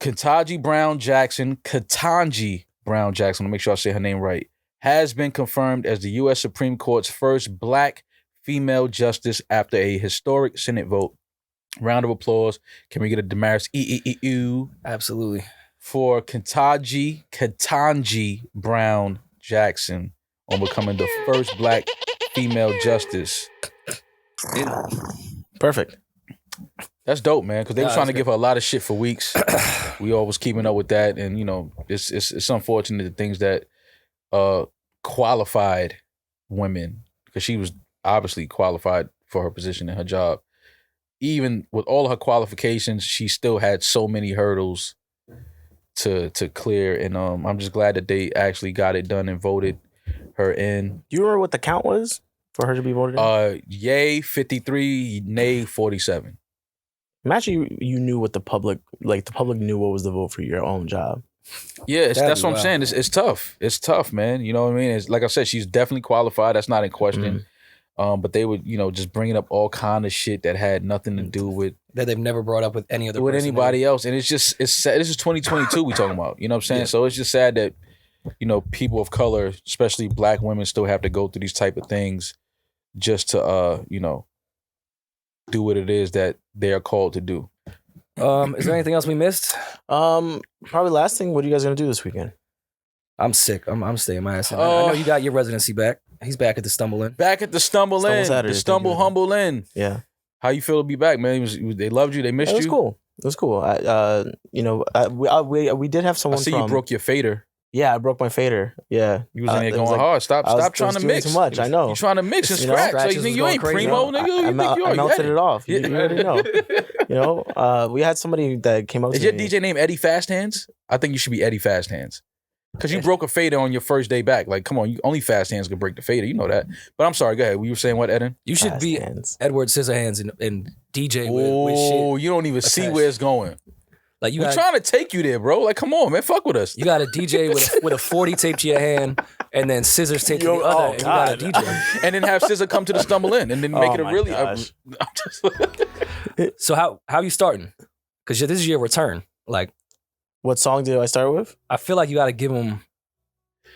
Ketanji Brown Jackson, to make sure I say her name right, has been confirmed as the U.S. Supreme Court's first black female justice after a historic Senate vote. Round of applause. Can we get a Damaris Absolutely. for Ketanji Brown Jackson on becoming the first black female justice? Perfect. That's dope, man, because they were trying to give her a lot of shit for weeks. We all was keeping up with that, and you know, it's unfortunate the things that qualified women, because she was obviously qualified for her position and her job. Even with all her qualifications, she still had so many hurdles to clear, and I'm just glad that they actually got it done and voted her in. Do you remember what the count was for her to be voted in? Yay 53, nay 47. Imagine you knew what the public knew what was the vote for your own job. Yeah, that's what I'm saying. It's tough. It's tough, man. You know what I mean? It's, like I said, she's definitely qualified. That's not in question. But they would, just bringing up all kind of shit that had nothing to do with that they've never brought up with any other with person anybody else. And it's sad. This is 2022 we talking about. You know what I'm saying? Yeah. So it's just sad that, people of color, especially black women, still have to go through these type of things just to do what it is that they are called to do. Is there anything else we missed? Probably last thing, what are you guys gonna do this weekend? I'm sick. I'm staying my ass in. I know you got your residency back. He's back at the Stumble In. Back at the Stumble In. Saturday, The Stumble Humble In. Yeah. How you feel to be back, man? They loved you. They missed you. It was cool. It was cool. We did have someone. I see you broke your fader. Yeah, I broke my fader. Yeah, You was in there going hard. Stop trying to mix. Too much. I know. You trying to mix and scratch. So you think you ain't primo, nigga? You think you are? I melted it off. You already know. We had somebody that came up to me. Is your DJ name Eddie Fast Hands? I think you should be Eddie Fast Hands. Because you broke a fader on your first day back. Like, come on, only Fast Hands can break the fader. You know that. But I'm sorry, go ahead. You were saying what, Eden? You should be Edward Scissorhands and DJ with shit. Oh, you don't even see where it's going. Like we're trying to take you there, bro. Like, come on, man. Fuck with us. You got a DJ with a 40 taped to your hand and then scissors taped to the other. And you got a DJ. And then have Scissor come to the Stumble In and then make it a really... So how you starting? Because this is your return. Like, what song did I start with? I feel like you got to give him...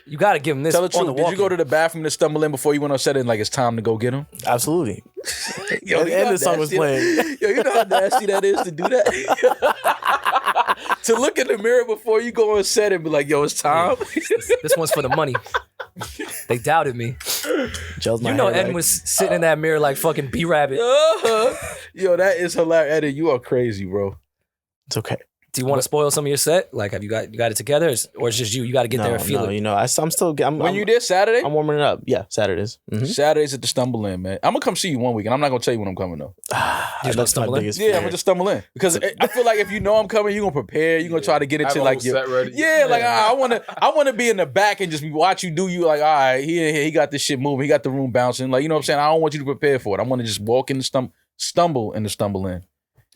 You got to give him this. Tell the truth. Did you go to the bathroom to Stumble In before you went on set and like it's time to go get him? Absolutely. Yo, and the song was playing. Yo, you know how nasty that is to do that? To look in the mirror before you go on set and be like, yo, it's time. This one's for the money. They doubted me. Eden was sitting in that mirror like fucking B-Rabbit. Yo, that is hilarious. Eden, you are crazy, bro. It's okay. Do you want to spoil some of your set? Like, have you got it together, or it's just you? You got to get there and feel it. I'm still. When you there Saturday? I'm warming it up. Yeah, Saturdays. Mm-hmm. Saturdays at the Stumble In, man. I'm gonna come see you one week, and I'm not gonna tell you when I'm coming though. That's my biggest fear. Yeah, I'm gonna just Stumble In because I feel like if you know I'm coming, you're gonna prepare. You're gonna try to get into like your set ready. Yeah, like I wanna be in the back and just watch you do you like. All right, he got this shit moving. He got the room bouncing. Like, you know what I'm saying? I don't want you to prepare for it. I want to just walk in the stumble in.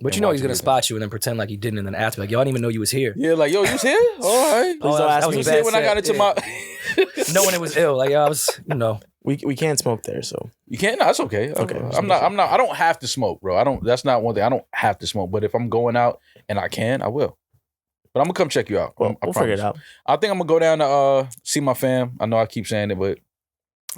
But he's gonna spot you and then pretend like he didn't, and then ask me like, "Yo, I didn't even know you was here." Yeah, like, yo, you was here? All right. Please don't ask me. You was here when I got into my knowing it was ill. Like, I was, We can't smoke there, so you can't. No, it's okay. Okay. I'm not. I don't have to smoke, bro. I don't. That's not one thing. I don't have to smoke. But if I'm going out and I can, I will. But I'm gonna come check you out. Well, we'll figure it out. I think I'm gonna go down to see my fam. I know I keep saying it, but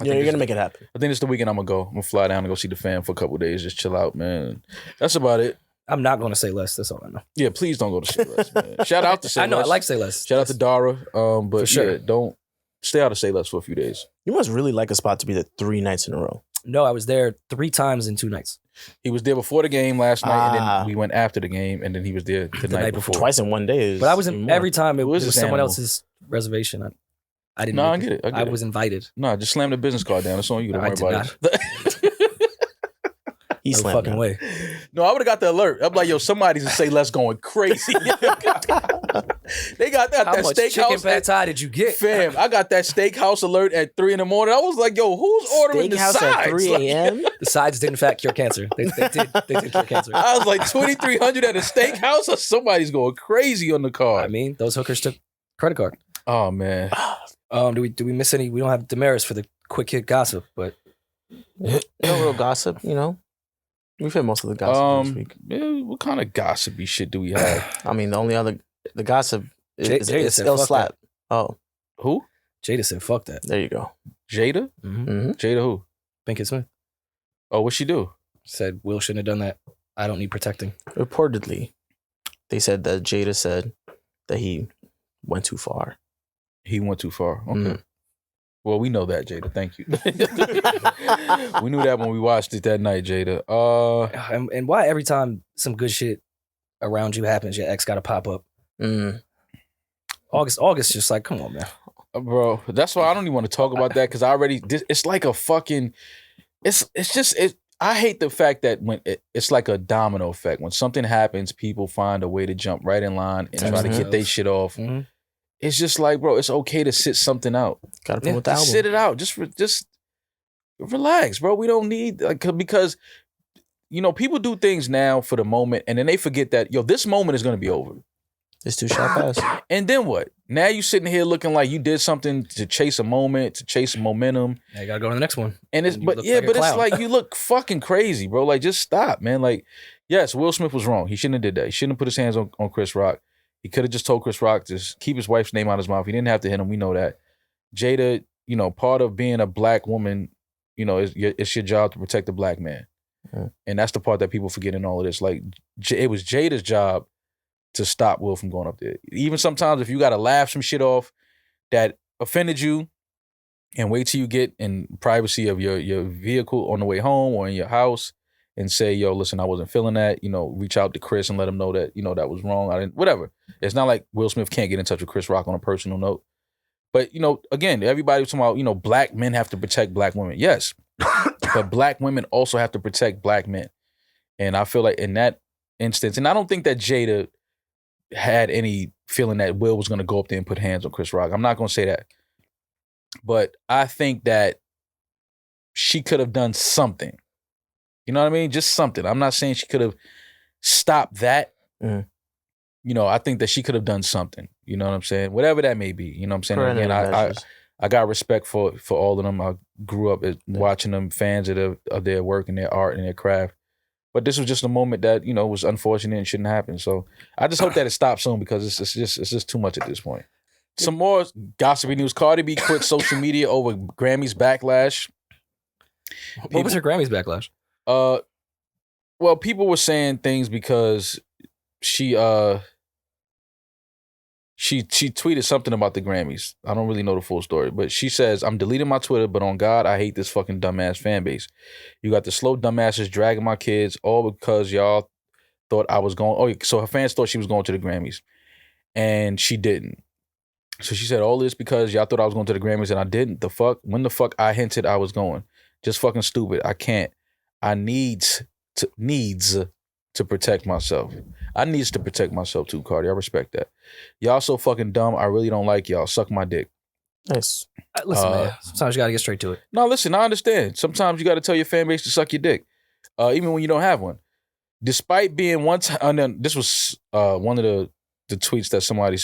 you're gonna make it happen. I think it's the weekend. I'm gonna fly down and go see the fam for a couple of days, just chill out, man. That's about it. I'm not going to say less. That's all I know. Yeah, please don't go to Say Less, man. Shout out to Say Less. I know. I like Say Less. Shout out to Dara. But for sure. Yeah, don't stay out of Say Less for a few days. You must really like a spot to be there 3 nights in a row. No, I was there 3 times in 2 nights. He was there before the game last night, and Ah. then we went after the game, and then he was there the night before. Twice in one day is But I was even in more. every time it Who is was this someone animal? else's reservation. I didn't. No, make I get it. I get I it. was invited. No, just slam the business card down. It's on you. Don't No, I worry did about it. He No slammed fucking down. way. No, I would have got the alert. I'm like, yo, somebody's to Say Less going crazy. They got that How much chicken steakhouse. pad thai did you get? Fam, I got that steakhouse alert at 3 in the morning. I was like, yo, who's ordering the Steakhouse sides? at 3 Like, a.m. The sides did in fact cure cancer. They did cure cancer. I was like, 2,300 at a steakhouse, or somebody's going crazy on the I card. mean, those hookers took credit card. Oh man, Do we miss any? We don't have Damaris for the quick hit gossip, but No real gossip, you know. We've had most of the gossip this week. yeah, what kind of gossipy shit do we have? I mean, the only other the gossip is Jada said, it'll "Fuck slap. Oh, Who? Jada said, "Fuck that." there you go. Jada? Mm-hmm. Jada who? Pinkett Smith Oh, what she do? said, "Will shouldn't have done that. I don't need protecting." Reportedly, they said that Jada said that he went too far. He went too far. Okay. Mm. Well, we know that, Jada. Thank you. We knew that when we watched it that night, Jada. And why every time some good shit around you happens, your ex got to pop up? Mm. August just like, come on, man. Bro, that's why I don't even want to talk about that because I already. It's like a fucking. It's just. I hate the fact that when it's like a domino effect. When something happens, people find a way to jump right in line and try to get their shit off. Mm-hmm. It's just like, bro, it's okay to sit something out. Got to promote the Just album. sit it out. Just relax, bro. We don't need because you know people do things now for the moment, and then they forget that this moment is gonna be over. It's too short pass. And then what? Now you sitting here looking like you did something to chase a moment, to chase some momentum. Now you gotta go to the next one. And it's And you but look yeah, like a but it's clown. like you look fucking crazy, bro. Like just stop, man. Like, yes, Will Smith was wrong. He shouldn't have did that. He shouldn't have put his hands on Chris Rock. He could have just told Chris Rock to just keep his wife's name out of his mouth. He didn't have to hit him. We know that. Jada, part of being a black woman, it's your job to protect the black man. Mm. And that's the part that people forget in all of this. Like, it was Jada's job to stop Will from going up there. Even sometimes if you got to laugh some shit off that offended you and wait till you get in privacy of your vehicle on the way home or in your house and say, yo, listen, I wasn't feeling that, reach out to Chris and let him know that, that was wrong. I didn't, whatever. It's not like Will Smith can't get in touch with Chris Rock on a personal note. But, again, everybody was talking about, black men have to protect black women. Yes. But black women also have to protect black men. And I feel like in that instance, and I don't think that Jada had any feeling that Will was going to go up there and put hands on Chris Rock. I'm not going to say that. But I think that she could have done something. You know what I mean? Just something. I'm not saying she could have stopped that. Mm. I think that she could have done something. You know what I'm saying? Whatever that may be. You know what I'm saying? Preventative Again, measures. I got respect for all of them. I grew up watching them, fans of their work and their art and their craft. But this was just a moment that, was unfortunate and shouldn't happen. So I just hope that it stops soon because it's just too much at this point. Some more gossipy news. Cardi B quit social media over Grammys backlash. What was her Grammys backlash? Well, people were saying things because she tweeted something about the Grammys. I don't really know the full story, but she says, I'm deleting my Twitter, but on God, I hate this fucking dumbass fan base. You got the slow dumbasses dragging my kids, all because y'all thought I was going. Oh, so her fans thought she was going to the Grammys, and she didn't. So she said, all this because y'all thought I was going to the Grammys, and I didn't. The fuck? When the fuck I hinted I was going? Just fucking stupid. I can't. I needs to protect myself. I needs to protect myself too, Cardi. I respect that. Y'all so fucking dumb. I really don't like y'all. Suck my dick. Nice. Listen, man. Sometimes you gotta get straight to it. No, listen, I understand. Sometimes you got to tell your fan base to suck your dick, even when you don't have one. Despite being one time, and then this was one of the tweets that somebody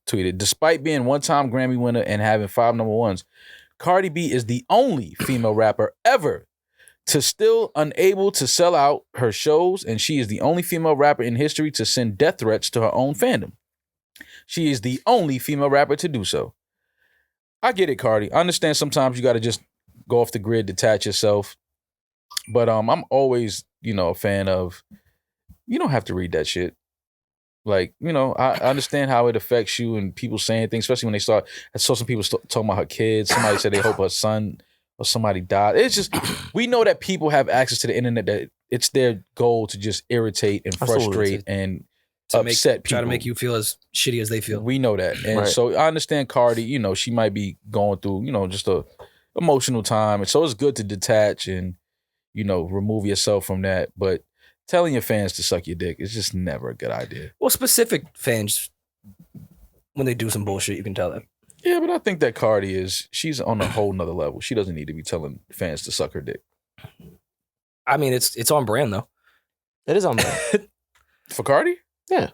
tweeted. Despite being one-time Grammy winner and having 5 number ones, Cardi B is the only female rapper ever to still unable to sell out her shows, and she is the only female rapper in history to send death threats to her own fandom. She is the only female rapper to do so. I get it, Cardi. I understand sometimes you got to just go off the grid, detach yourself. But I'm always, a fan of, you don't have to read that shit. Like, you know, I understand how it affects you and people saying things, especially when they start. I saw some people talking about her kids. Somebody said they hope her son or somebody died. It's just, we know that people have access to the internet, that it's their goal to just irritate and frustrate and upset people. Try to make you feel as shitty as they feel. We know that. And so I understand Cardi, you know, she might be going through, you know, just a emotional time. And so it's good to detach and, you know, remove yourself from that. But telling your fans to suck your dick is just never a good idea. Well, specific fans, when they do some bullshit, you can tell them. Yeah, but I think that Cardi she's on a whole nother level. She doesn't need to be telling fans to suck her dick. I mean, it's on brand though. It is on brand. For Cardi? Yeah.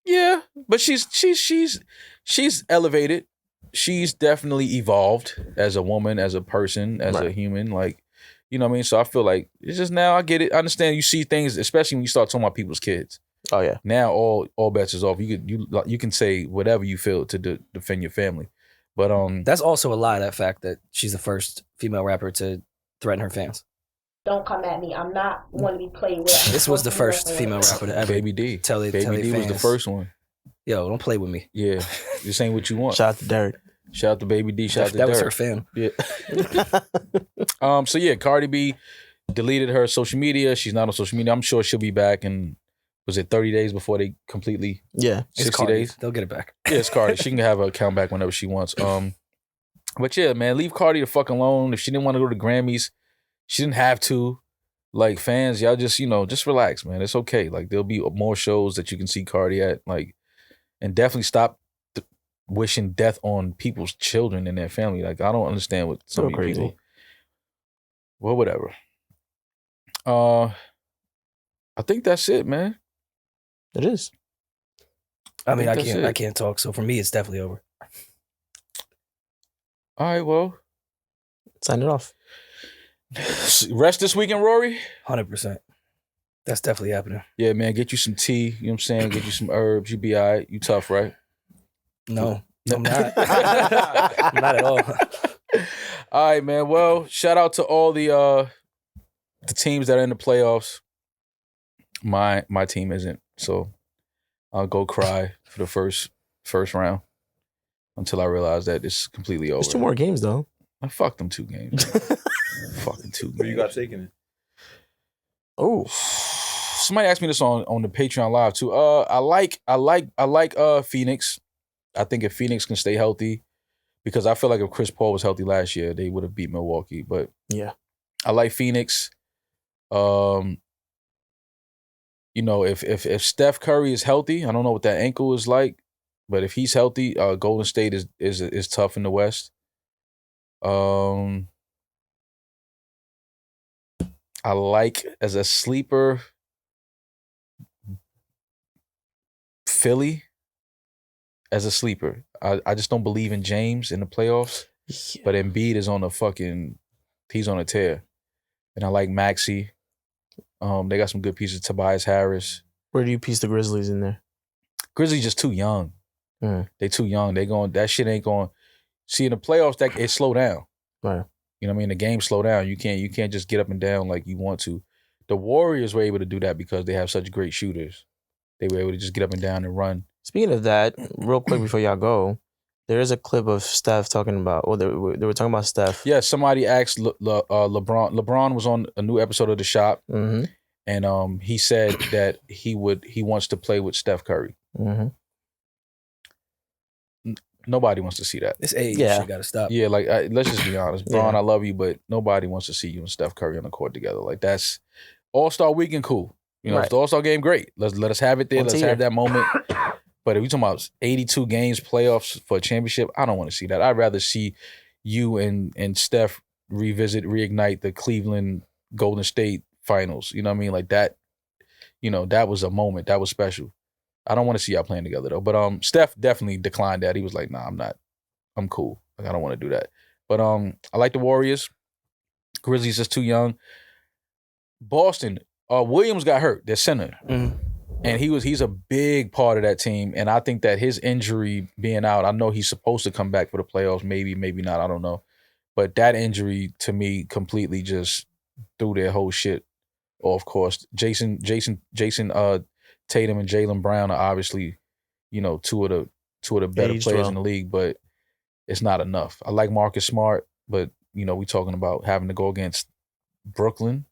Yeah, but she's elevated. She's definitely evolved as a woman, as a person, as a human. Like, you know what I mean? So I feel like it's just, now I get it. I understand you see things, especially when you start talking about people's kids. Oh yeah. Now all bets is off. You can say whatever you feel to defend your family, but that's also a lie. That fact that she's the first female rapper to threaten her fans. Don't come at me. I'm not want to be played with. This was the first female rapper to ever Baby D. tell Baby D was the first one. Yo, don't play with me. Yeah, this ain't what you want. Shout out to Derek. Shout out to Baby D. Shout out to That Derek. was her fan. Yeah. So yeah, Cardi B deleted her social media. She's not on social media. I'm sure she'll be back in, was it 30 days before they completely? Yeah. 60 days. They'll get it back. Yeah, it's Cardi. She can have her account back whenever she wants. But yeah, man, leave Cardi the fuck alone. If she didn't want to go to Grammys, she didn't have to. Like, fans, y'all just, you know, just relax, man. It's okay. Like, there'll be more shows that you can see Cardi at. Like, and definitely stop wishing death on people's children and their family. Like, I don't understand what some of you people. Well, whatever. I think that's it, man. It is. I mean, I can't talk. So for me, it's definitely over. All right, well, sign it off. Rest this weekend, Rory? 100%. That's definitely happening. Yeah, man, get you some tea, you know what I'm saying? Get you some herbs, you be all right. You tough, right? No, I'm not. I'm not at all. All right, man. Well, shout out to all the teams that are in the playoffs. My team isn't, so I'll go cry for the first round until I realize that it's completely over. There's 2 more games, though. I fuck them 2 games. Fucking 2 games. Who you got taking it? Oh, somebody asked me this on the Patreon live too. I like Phoenix. I think if Phoenix can stay healthy, because I feel like if Chris Paul was healthy last year, they would have beat Milwaukee. But yeah, I like Phoenix. You know, if Steph Curry is healthy, I don't know what that ankle is like, but if he's healthy, Golden State is tough in the West. I like, as a sleeper, Philly as a sleeper. I just don't believe in James in the playoffs, but Embiid is he's on a tear. And I like Maxey. They got some good pieces. Tobias Harris. Where do you piece the Grizzlies in there? Grizzlies just too young. They too young. That shit ain't going. See, in the playoffs, it slow down. Right. You know what I mean? The game slow down. You can't just get up and down like you want to. The Warriors were able to do that because they have such great shooters. They were able to just get up and down and run. Speaking of that, real quick before y'all go, there is a clip of Steph talking about, they were talking about Steph. Yeah, somebody asked LeBron. LeBron was on a new episode of The Shop, and he said that he wants to play with Steph Curry. Nobody wants to see that. This age shit gotta stop. Yeah, like let's just be honest, Bron. I love you, but nobody wants to see you and Steph Curry on the court together. Like, that's All-Star Weekend, cool. You know, it's the All-Star game, great. Let us have it there. Let's have that moment. But if you're talking about 82 games, playoffs for a championship, I don't want to see that. I'd rather see you and Steph reignite the Cleveland Golden State finals. You know what I mean? Like that. You know, that was a moment. That was special. I don't want to see y'all playing together though. But Steph definitely declined that. He was like, nah, I'm not. I'm cool. Like, I don't want to do that. But I like the Warriors. Grizzlies just too young. Boston, Williams got hurt, their center. And he's a big part of that team. And I think that his injury being out, I know he's supposed to come back for the playoffs, maybe not, I don't know. But that injury to me completely just threw their whole shit off course. Jason Tatum and Jaylen Brown are obviously, two of the better Aged players well. in the league, but it's not enough. I like Marcus Smart, but we talking about having to go against Brooklyn,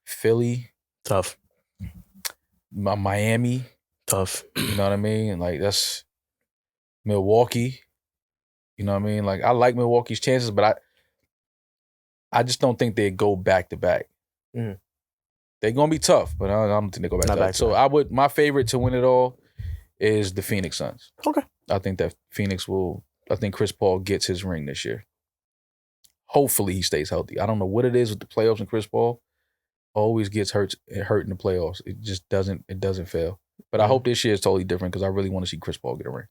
Philly, Tough. Miami. Tough. You know what I mean? Like that's Milwaukee. You know what I mean? Like I like Milwaukee's chances, but I just don't think they go back to back. Mhm. They're gonna be tough, but I don't think they go back Not to back. back to So back. my favorite to win it all is the Phoenix Suns. Okay. I think that I think Chris Paul gets his ring this year. Hopefully he stays healthy. I don't know what it is with the playoffs and Chris Paul. Always gets hurt in the playoffs. It just doesn't fail. But I hope this year is totally different because I really want to see Chris Paul get a ring.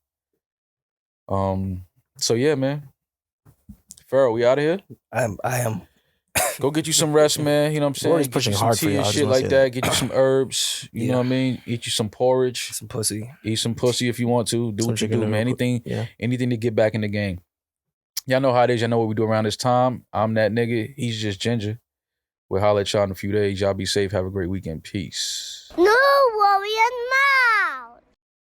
So yeah, man. Farrell, we out of here? I am. Go get you some rest, man. You know what I'm saying? Rory's Get pushing you some hard for tea you. I and just shit wanna like say that. that. Get you some herbs. You know what I mean? Eat you some porridge. Some pussy. Eat some pussy if you want to. Do Some what you chicken do, man. noodle. Yeah. Anything to get back in the game. Y'all know how it is. Y'all know what we do around this time. I'm that nigga. He's just Ginger. We'll holler at y'all in a few days. Y'all be safe. Have a great weekend. Peace.